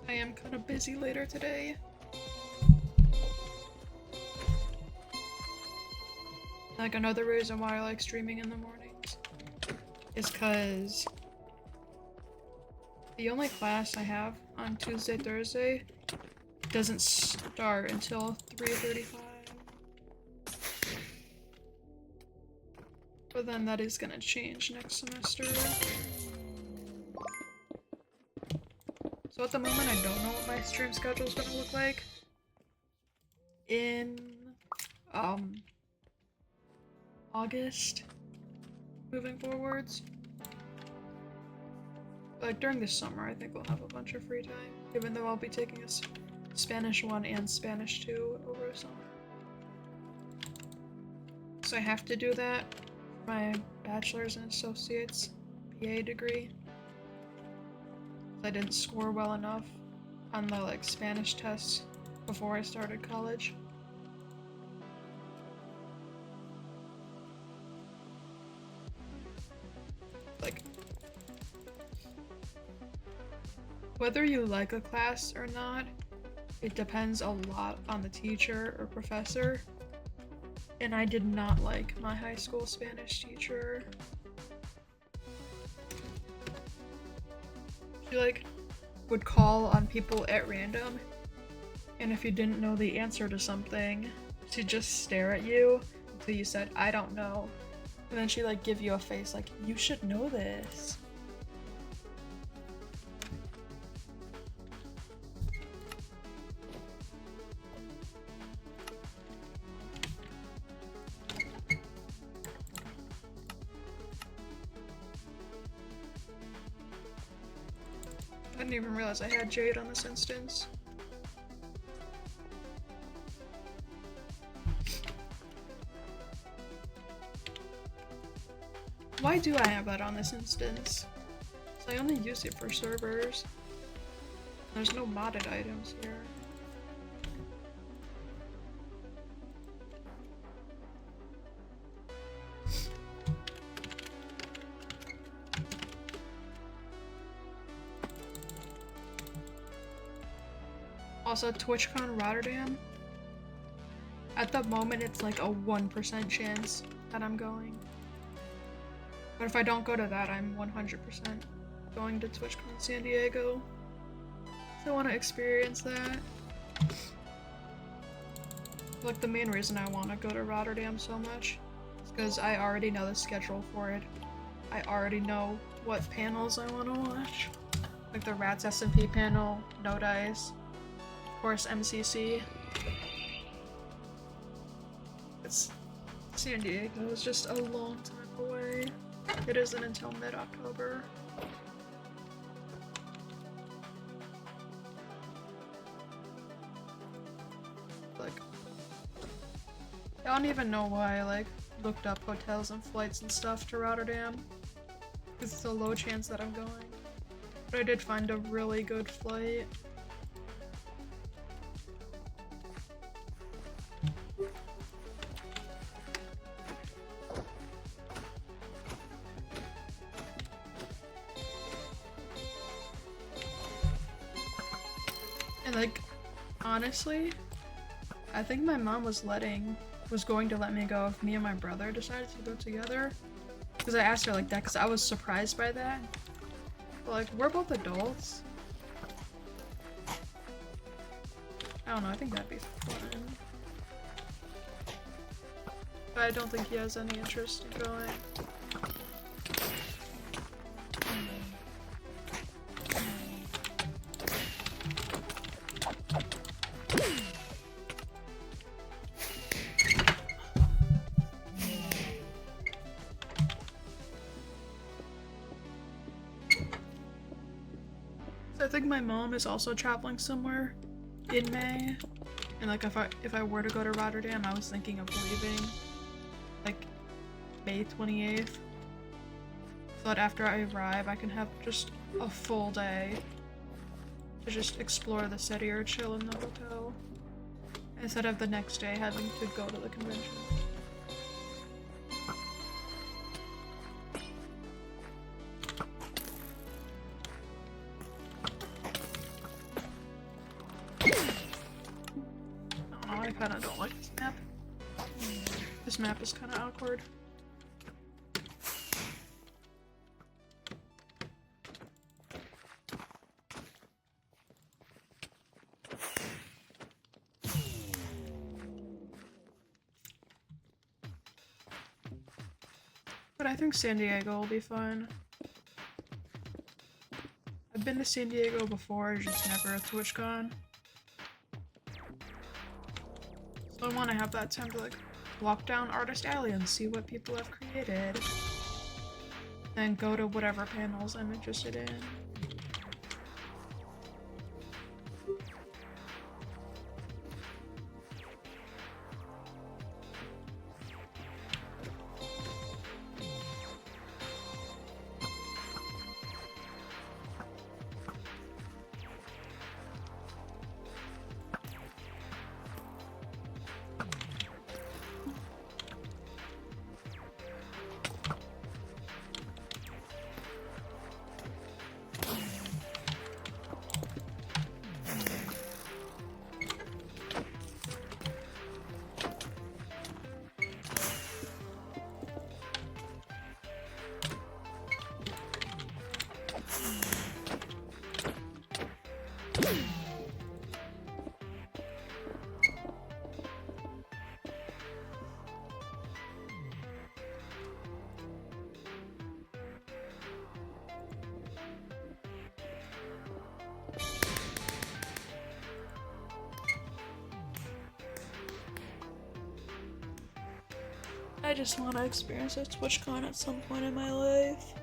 I am kind of busy later today. Like, another reason why I like streaming in the mornings is because the only class I have on Tuesday, Thursday doesn't start until 3:35. But then that is gonna change next semester. So at the moment, I don't know what my stream schedule is gonna look like in August moving forwards. Like during the summer, I think we'll have a bunch of free time, even though I'll be taking a Spanish 1 and Spanish 2 over the summer. So I have to do that for my bachelor's and associate's BA degree. I didn't score well enough on the like Spanish tests before I started college. Like, whether you like a class or not, it depends a lot on the teacher or professor. And I did not like my high school Spanish teacher. She like would call on people at random, and if you didn't know the answer to something, she'd just stare at you until you said, "I don't know." And then she'd like give you a face like, "You should know this." I didn't even realize I had Jade on this instance. Why do I have that on this instance? I only use it for servers. There's no modded items here. Also, TwitchCon Rotterdam. At the moment, it's like a 1% chance that I'm going. But if I don't go to that, I'm 100% going to TwitchCon San Diego. So I want to experience that. Like, the main reason I want to go to Rotterdam so much is because I already know the schedule for it. I already know what panels I want to watch. Like the Rats SMP panel, No Dice, of course MCC. It's San Diego is just a long time away. It isn't until mid-October. I don't even know why I like looked up hotels and flights and stuff to Rotterdam, because it's a low chance that I'm going. But I did find a really good flight. And like, honestly, I think my mom was going to let me go if me and my brother decided to go together. Because I asked her like that because I was surprised by that. But like, we're both adults. I don't know, I think that'd be fun. But I don't think he has any interest in going. I think my mom is also traveling somewhere in May, and like if I were to go to Rotterdam, I was thinking of leaving like May 28th, so that after I arrive I can have just a full day to just explore the city or chill in the hotel, instead of the next day having to go to the convention. I kinda don't like this map. This map is kinda awkward. But I think San Diego will be fun. I've been to San Diego before, just never at TwitchCon. So I want to have that time to like walk down Artist Alley and see what people have created. Then go to whatever panels I'm interested in. I just want to experience a TwitchCon at some point in my life.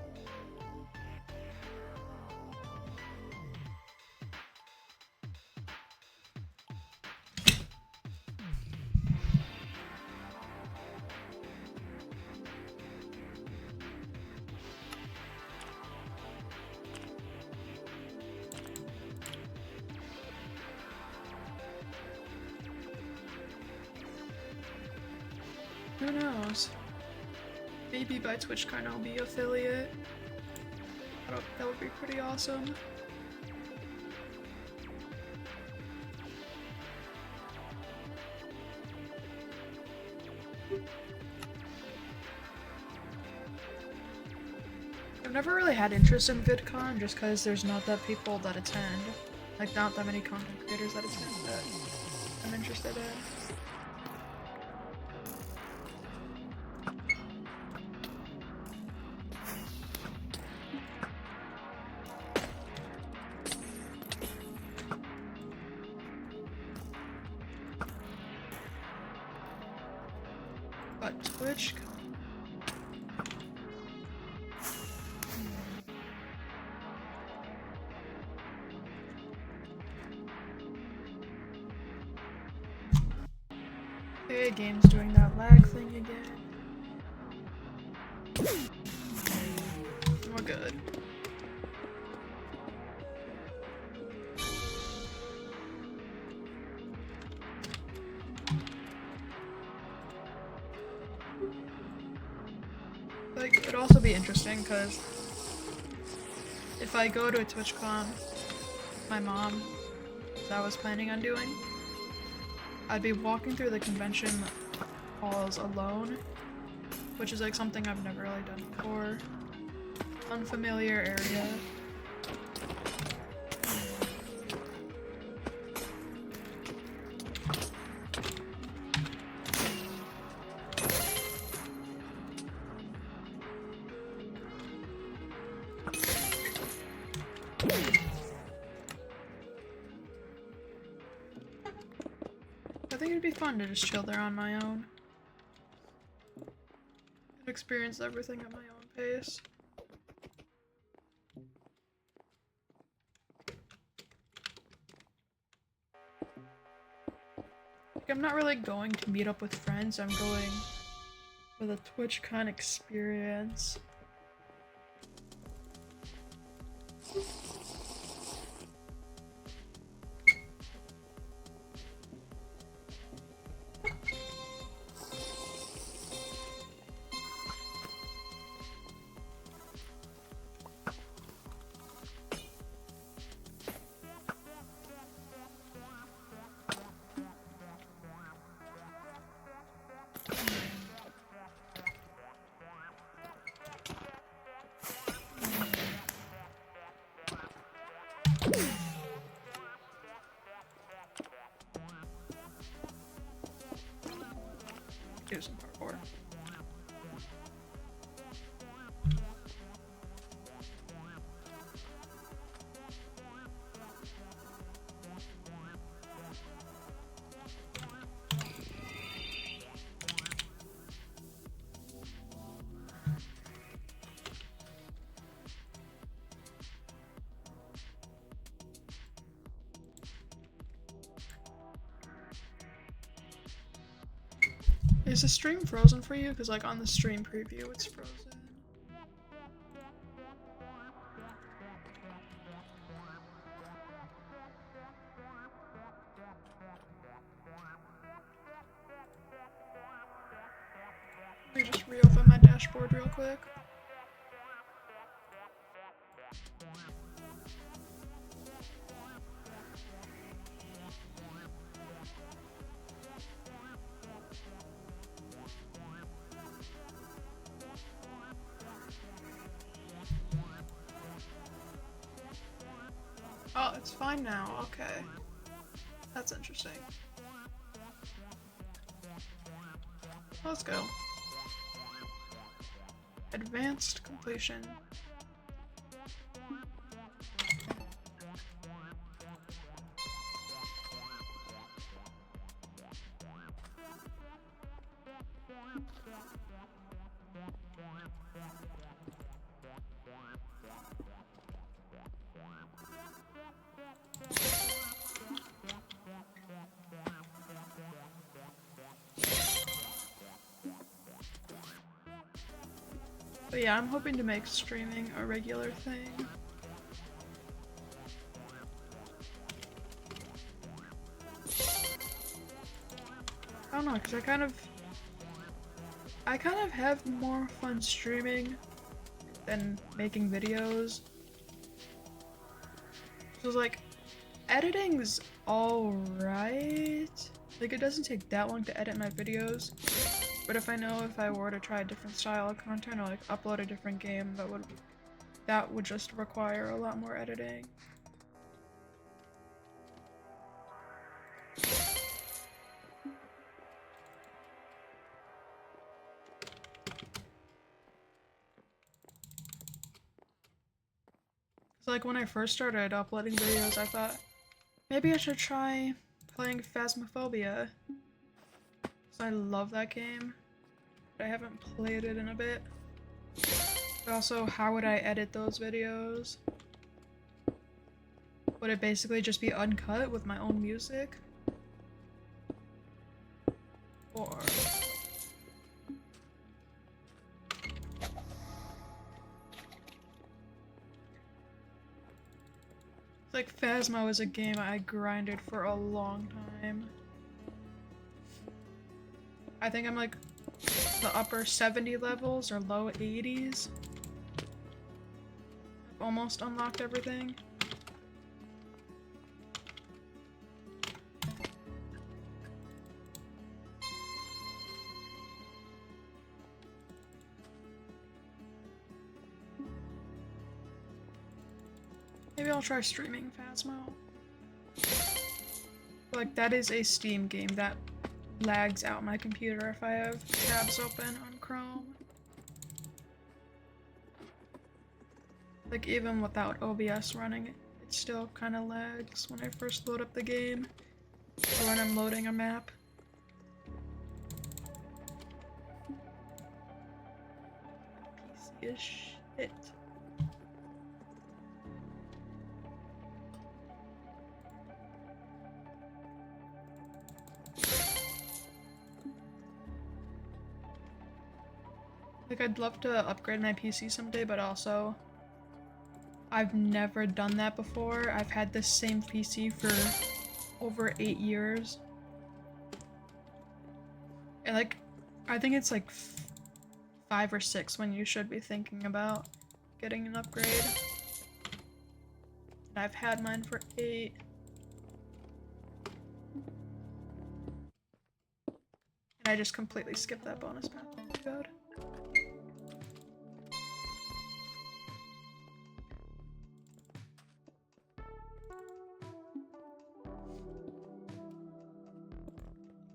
Who knows? Maybe by TwitchCon I'll be affiliate. That would be pretty awesome. I've never really had interest in VidCon just because there's not that people that attend. Like, not that many content creators that attend that I'm interested in. But Twitch. Okay, game's doing that lag thing again. We're good. Like, it'd also be interesting because if I go to a TwitchCon with my mom, as I was planning on doing, I'd be walking through the convention halls alone, which is like something I've never really done before. Unfamiliar area. I think it'd be fun to just chill there on my own. And experience everything at my own pace. Like, I'm not really going to meet up with friends, I'm going for the TwitchCon experience. Do some parkour. Is the stream frozen for you? Because like on the stream preview it's frozen. Let me just reopen my dashboard real quick. Oh, it's fine now. Okay. That's interesting. Let's go. Advanced completion. But yeah, I'm hoping to make streaming a regular thing. I don't know, because I kind of have more fun streaming than making videos. So like, editing's alright. Like, it doesn't take that long to edit my videos. But if I were to try a different style of content or like upload a different game, that would just require a lot more editing. So like when I first started uploading videos, I thought maybe I should try playing Phasmophobia. So I love that game. I haven't played it in a bit. But also, how would I edit those videos? Would it basically just be uncut with my own music? Or Like, Phasmo is a game I grinded for a long time. I think I'm like the upper 70 levels or low 80s. I've almost unlocked everything. Maybe I'll try streaming Phasmo. Like, that is a Steam game that lags out my computer if I have tabs open on Chrome. Like, even without OBS running, it still kind of lags when I first load up the game or when I'm loading a map. PC is shit. Like, I'd love to upgrade my PC someday, but also, I've never done that before. I've had this same PC for over 8 years. And like, I think it's like 5 or 6 when you should be thinking about getting an upgrade. And I've had mine for 8. And I just completely skipped that bonus path. Oh my god.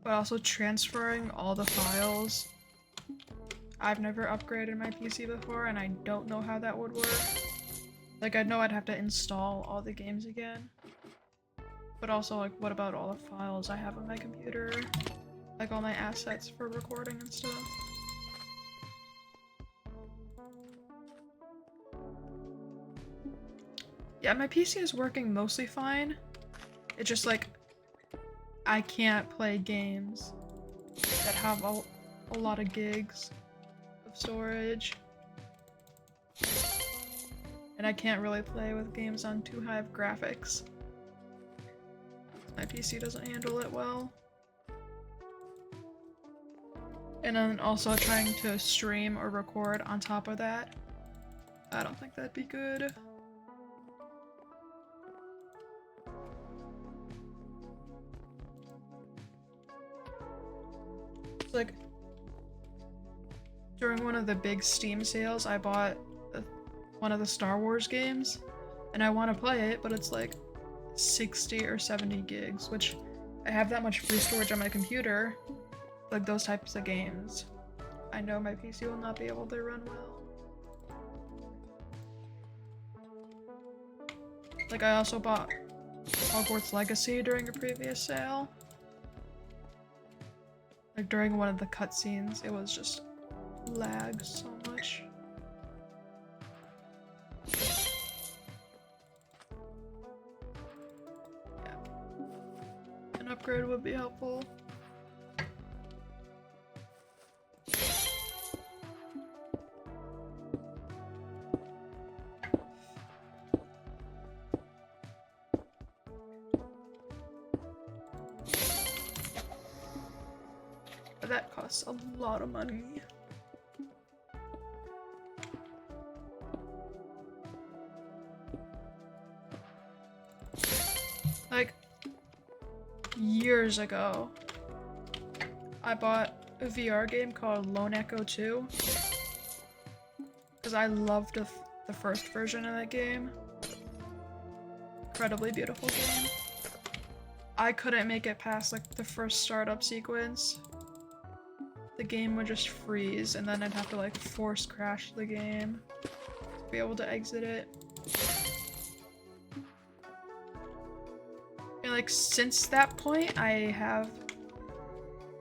But also transferring all the files. I've never upgraded my PC before and I don't know how that would work. Like, I know I'd have to install all the games again. But also, like, what about all the files I have on my computer? Like, all my assets for recording and stuff. Yeah, my PC is working mostly fine. It's just like, I can't play games that have a lot of gigs of storage. And I can't really play with games on too high of graphics. My PC doesn't handle it well. And then also trying to stream or record on top of that. I don't think that'd be good. Like, during one of the big Steam sales, I bought one of the Star Wars games, and I want to play it, but it's like 60 or 70 gigs, which I have that much free storage on my computer. Like, those types of games, I know my PC will not be able to run well. Like, I also bought Hogwarts Legacy during a previous sale. Like, during one of the cutscenes, it was just lag so much. Yeah. An upgrade would be helpful. That costs a lot of money. Like, years ago, I bought a VR game called Lone Echo 2 because I loved the first version of that game. Incredibly beautiful game. I couldn't make it past like the first startup sequence. The game would just freeze, and then I'd have to like force crash the game to be able to exit it. And like, since that point, I have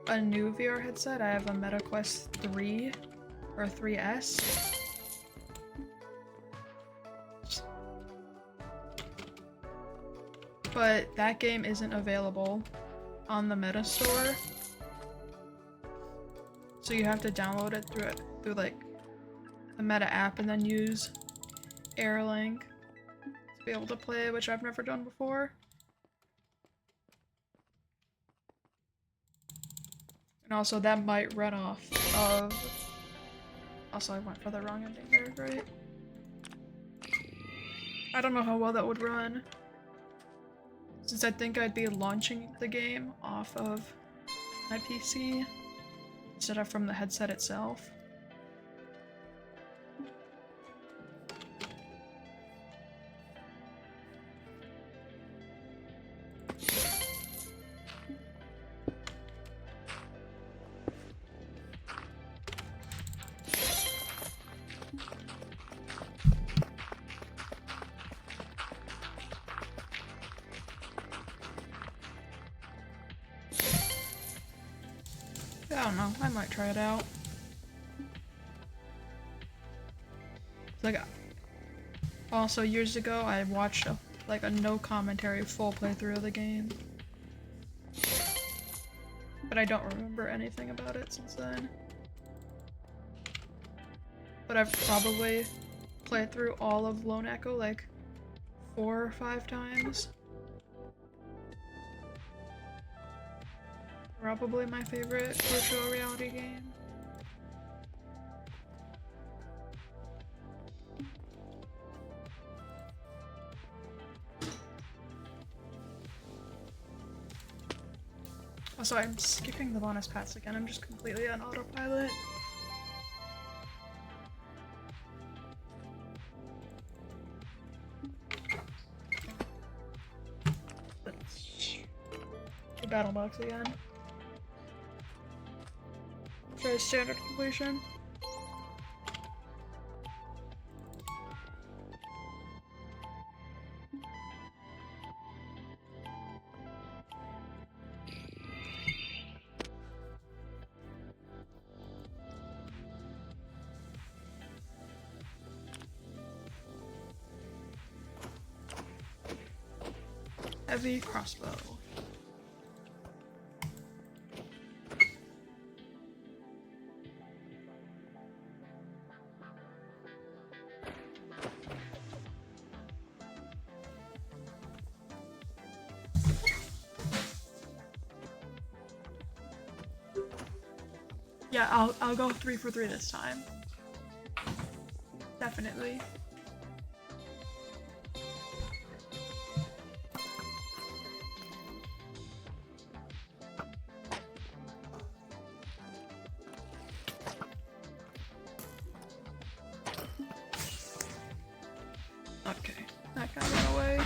a new VR headset. I have a MetaQuest 3 or 3S. But that game isn't available on the Meta Store. So you have to download it through like the Meta app and then use Airlink to be able to play, which I've never done before. And also that might run off of... Also, I went for the wrong ending there, right? I don't know how well that would run, since I think I'd be launching the game off of my PC instead of from the headset itself. I don't know, I might try it out. Like, also years ago I watched a no commentary full playthrough of the game. But I don't remember anything about it since then. But I've probably played through all of Lone Echo like 4 or 5 times. Probably my favorite virtual reality game. Also, I'm skipping the bonus paths again. I'm just completely on autopilot. The battle box again. Try standard completion. Heavy crossbow. Yeah, I'll go 3 for 3 this time. Definitely. Okay, that guy went away.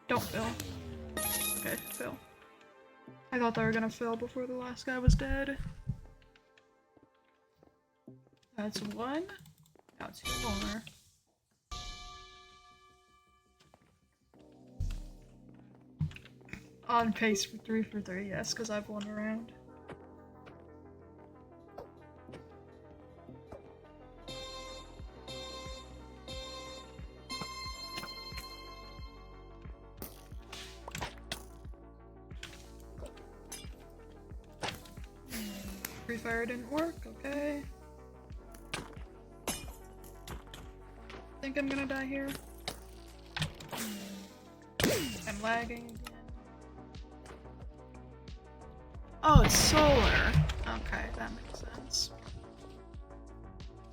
Don't fill. Okay, fill. I thought they were gonna fill before the last guy was dead. That's 1. Now it's 2 more. On pace for 3 for 3, yes, because I've won a round. Free fire didn't work, okay. Think I'm gonna die here. I'm lagging again. Oh, it's solar. Okay, that makes sense.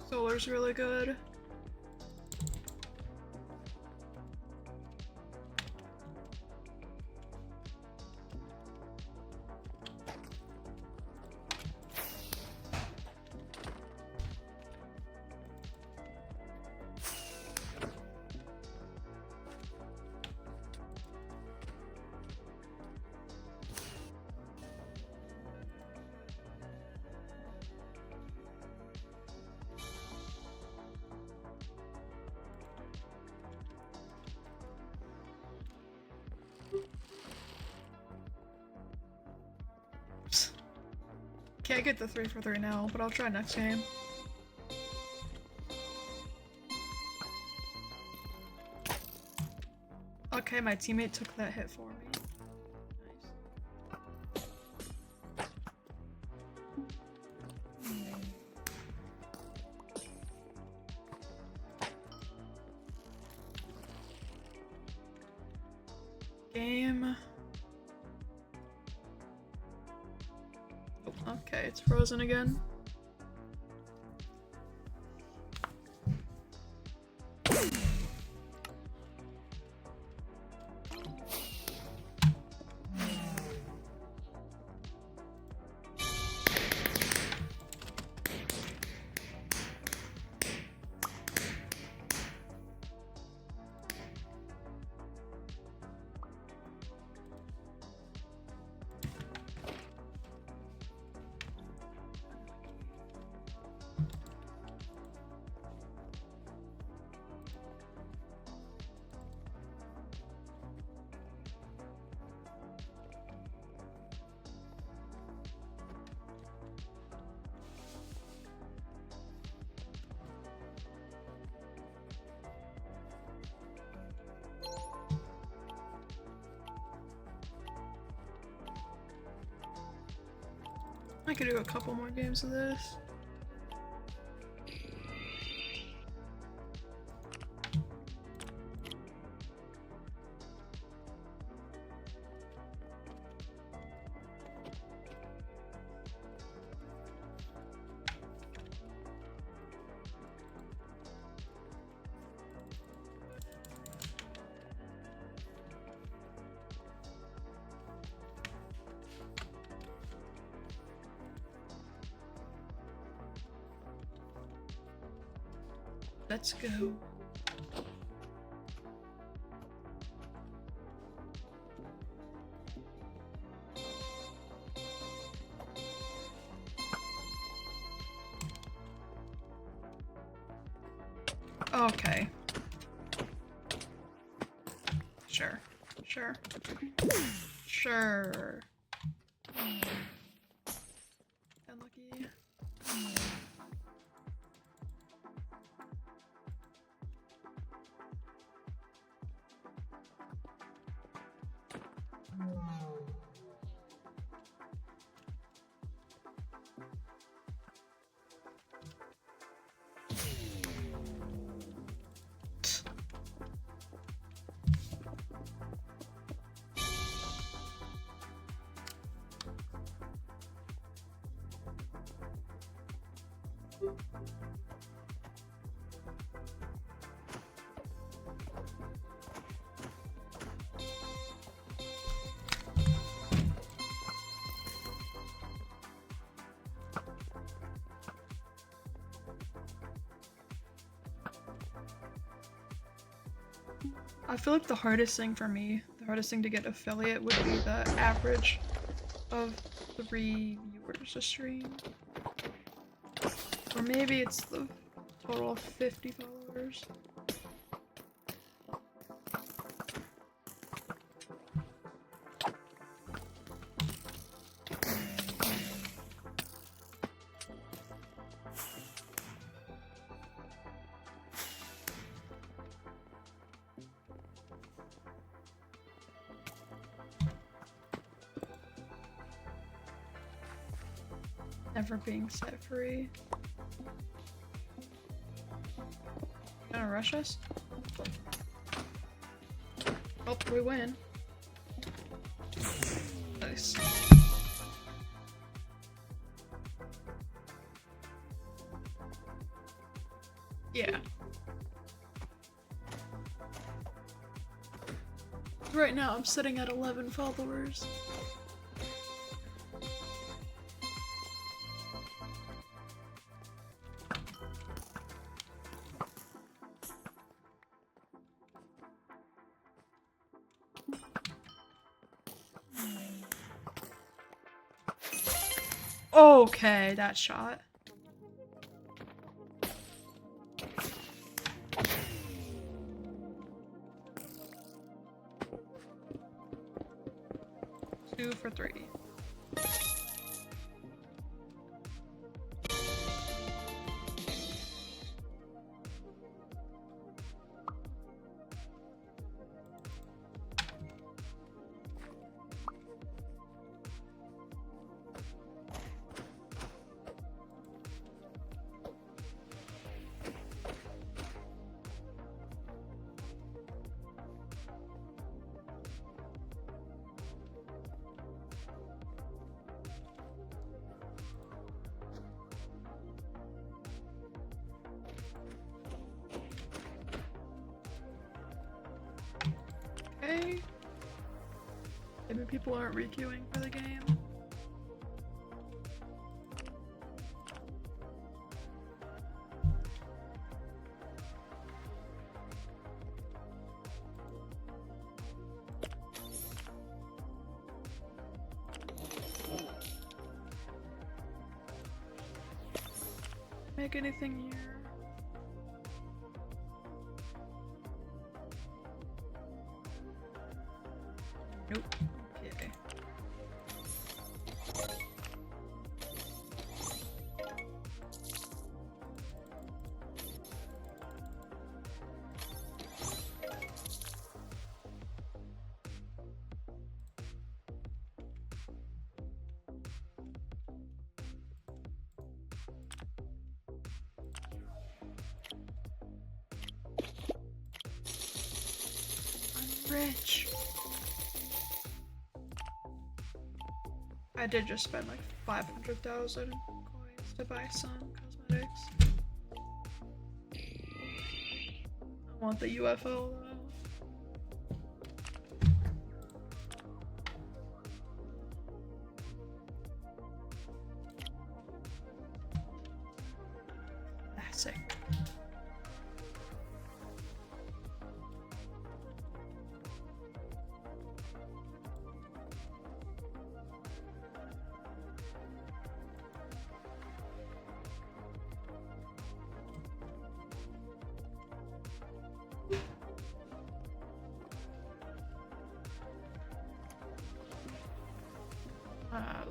Solar's really good. Can't get the 3 for 3 now, but I'll try next game. Okay, my teammate took that hit for me. Okay, it's frozen again. I could do a couple more games of this. Let's go. Okay. Sure. Sure. Sure. Unlucky. I feel like the hardest thing for me, the hardest thing to get affiliate would be the average of 3 viewers a stream. Or maybe it's the total of 50 followers. Never being set free. Gonna rush us? Oh, we win. Nice. Yeah. Right now I'm sitting at 11 followers. Okay, that shot. Two for 3. Maybe? Maybe people aren't requeuing for the game. Make anything here? Nope. Okay. I'm rich. I did just spend like 500,000 coins to buy some cosmetics. I want the UFO though. Classic.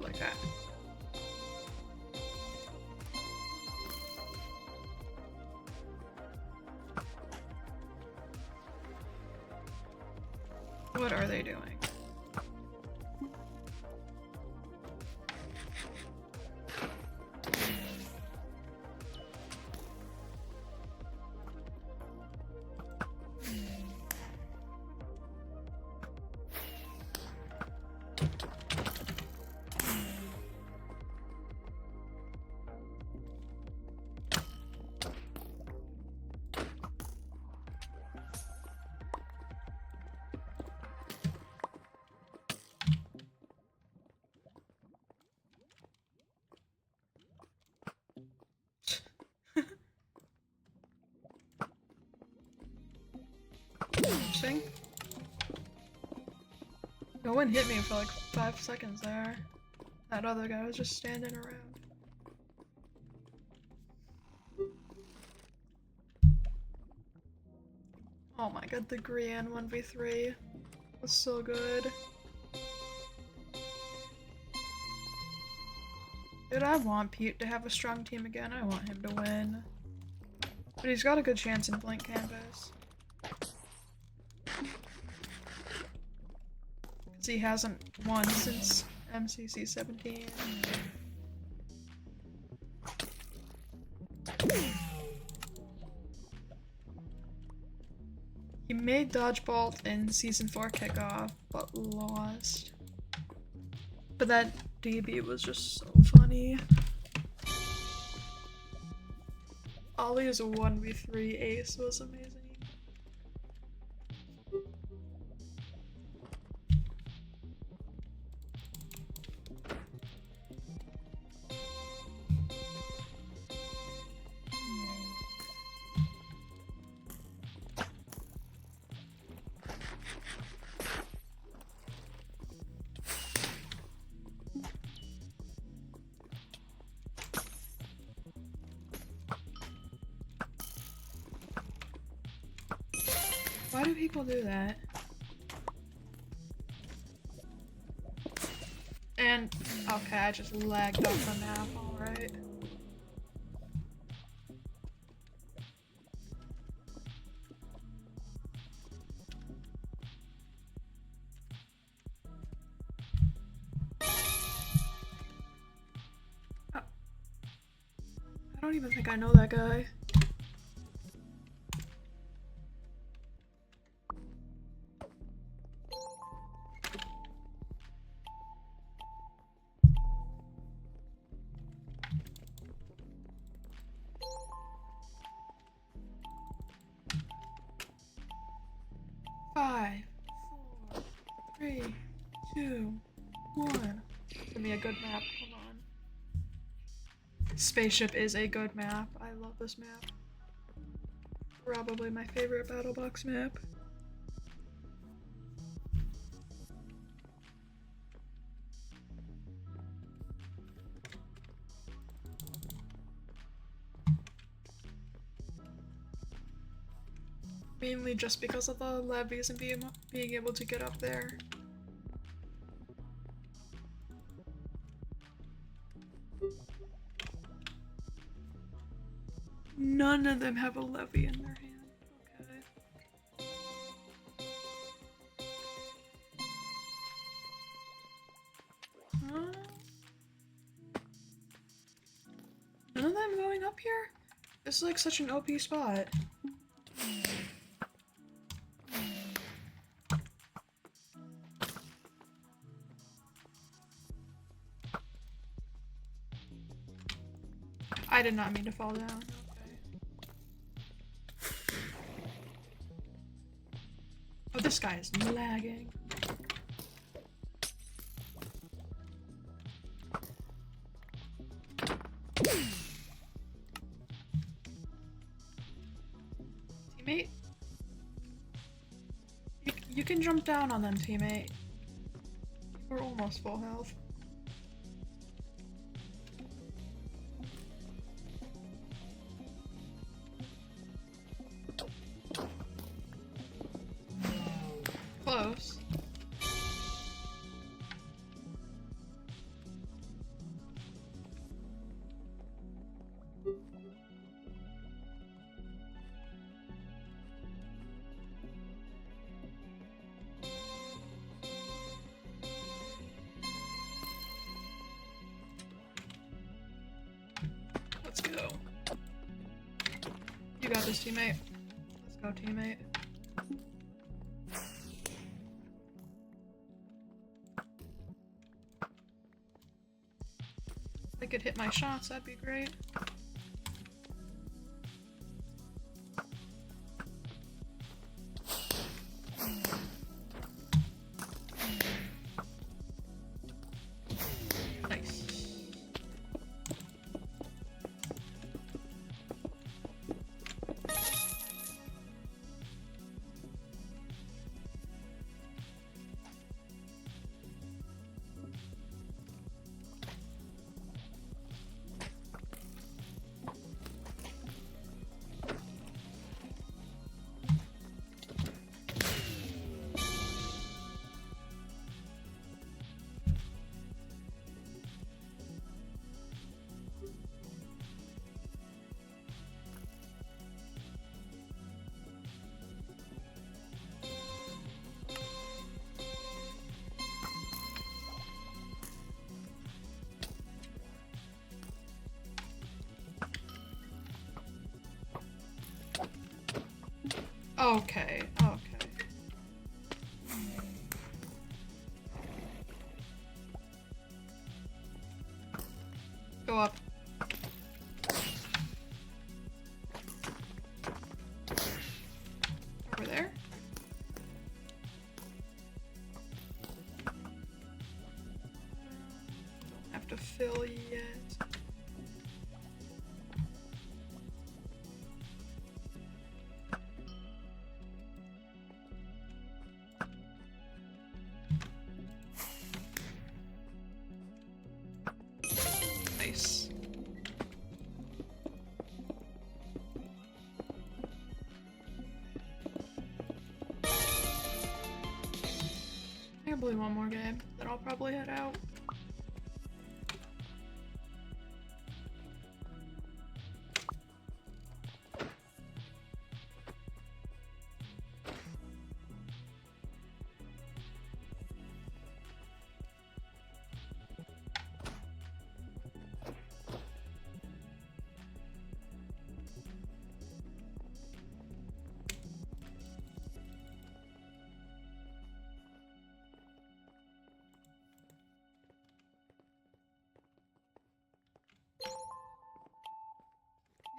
Like that. What are they doing? Interesting. No one hit me for like 5 seconds there. That other guy was just standing around. Oh my god, the Grian 1v3 was so good. Dude, I want Pete to have a strong team again. I want him to win. But he's got a good chance in blank canvas. Because he hasn't won since MCC 17. He made Dodgeball in Season 4 kickoff, but lost. But that DB was just so funny. Ollie's 1v3 ace was amazing. Why do people do that? And, okay, I just lagged off the map, alright. Oh. I don't even think I know that guy. Five, me a good map. Come on. Spaceship is a good map. I love this map. Probably my favorite battle box map. Mainly just because of the levees and being able to get up there. None of them have a levee in their hand. Okay. Huh? None of them going up here? This is like such an OP spot. I did not mean to fall down. Oh, this guy is lagging. Teammate? You can jump down on them, teammate. We're almost full health. Close. Let's go. You got this, teammate. Let's go, teammate. If I could hit my shots, that'd be great. Nice. Okay, okay. Go up. Over there? Don't have to fill yet. Nice. Probably one more game, then I'll probably head out.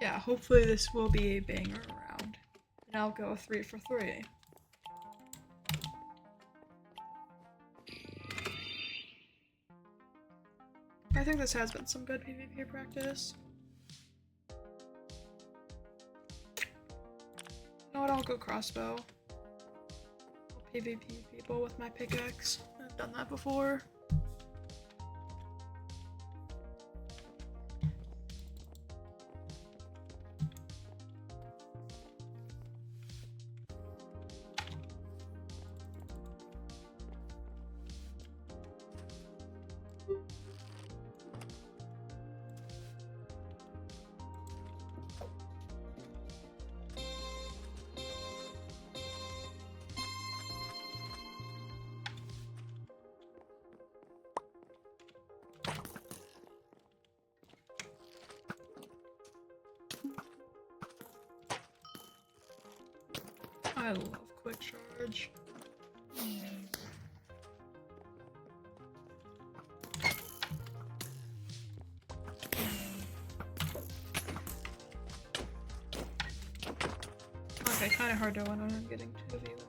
Yeah, hopefully this will be a banger round. And I'll go 3 for 3. I think this has been some good PvP practice. You know what, I'll go crossbow. I'll PvP people with my pickaxe. I've done that before. I love quick charge. Okay, kind of hard to win when I'm getting 2v1.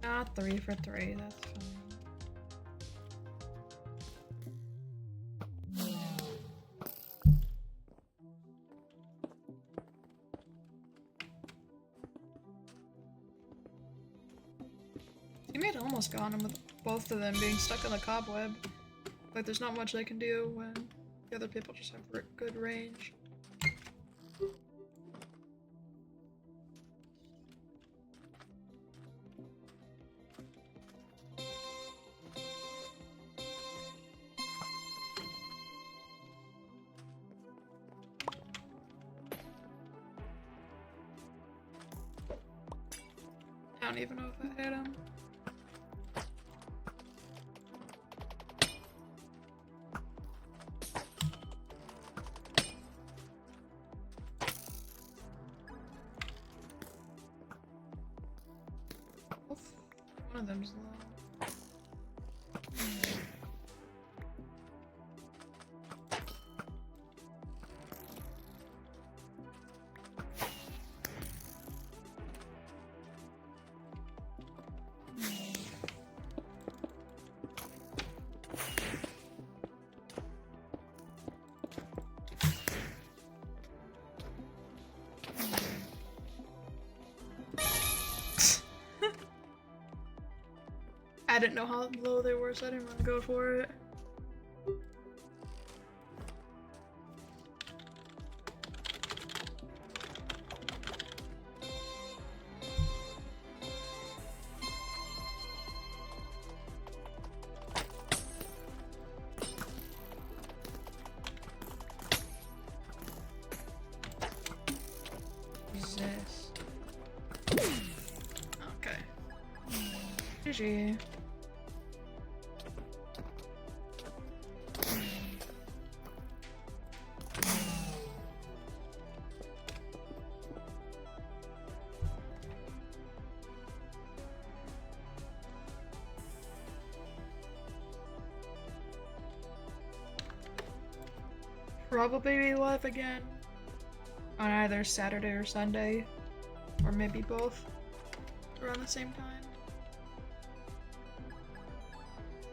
Not 3 for 3, that's fine. Teammate almost got him with both of them being stuck in the cobweb. Like there's not much they can do when the other people just have good range. I don't even know if I hit him. One of them's low. I didn't know how low they were, so I didn't want to go for it. What's this? Okay. GG. Probably be live again on either Saturday or Sunday, or maybe both around the same time.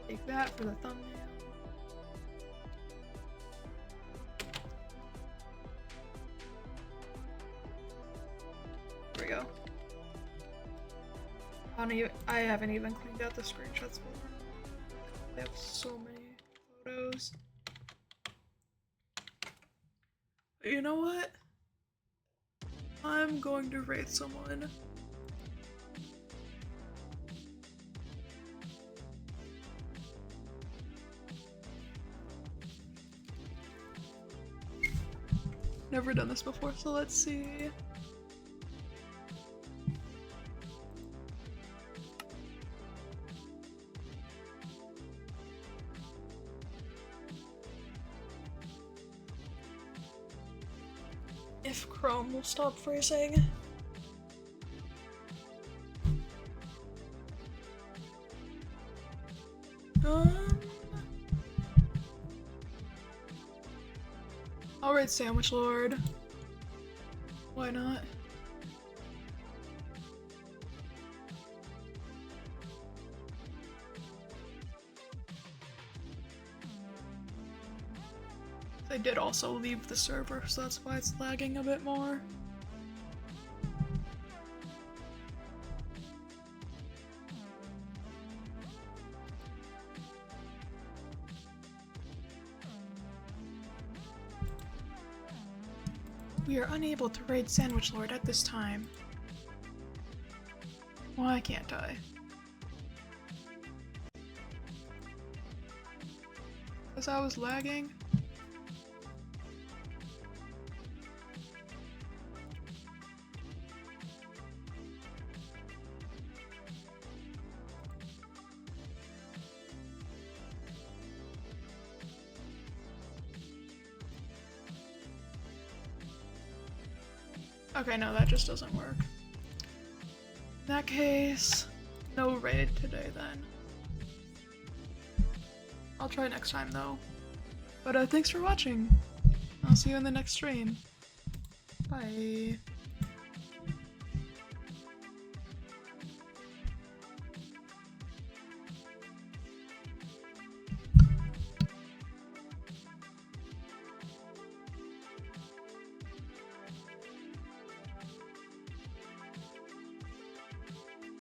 Take that for the thumbnail. There we go. I haven't even cleaned out the screenshots for them. I have so many photos. You know what? I'm going to raid someone. Never done this before, so let's see. If Chrome will stop freezing. I'll raid Sandwich Lord. Why not? I did also leave the server, so that's why it's lagging a bit more. We are unable to raid Sandwich Lord at this time. Why can't I? Because I was lagging? Okay, no, that just doesn't work. In that case, no raid today then. I'll try next time though. But thanks for watching. I'll see you in the next stream. Bye.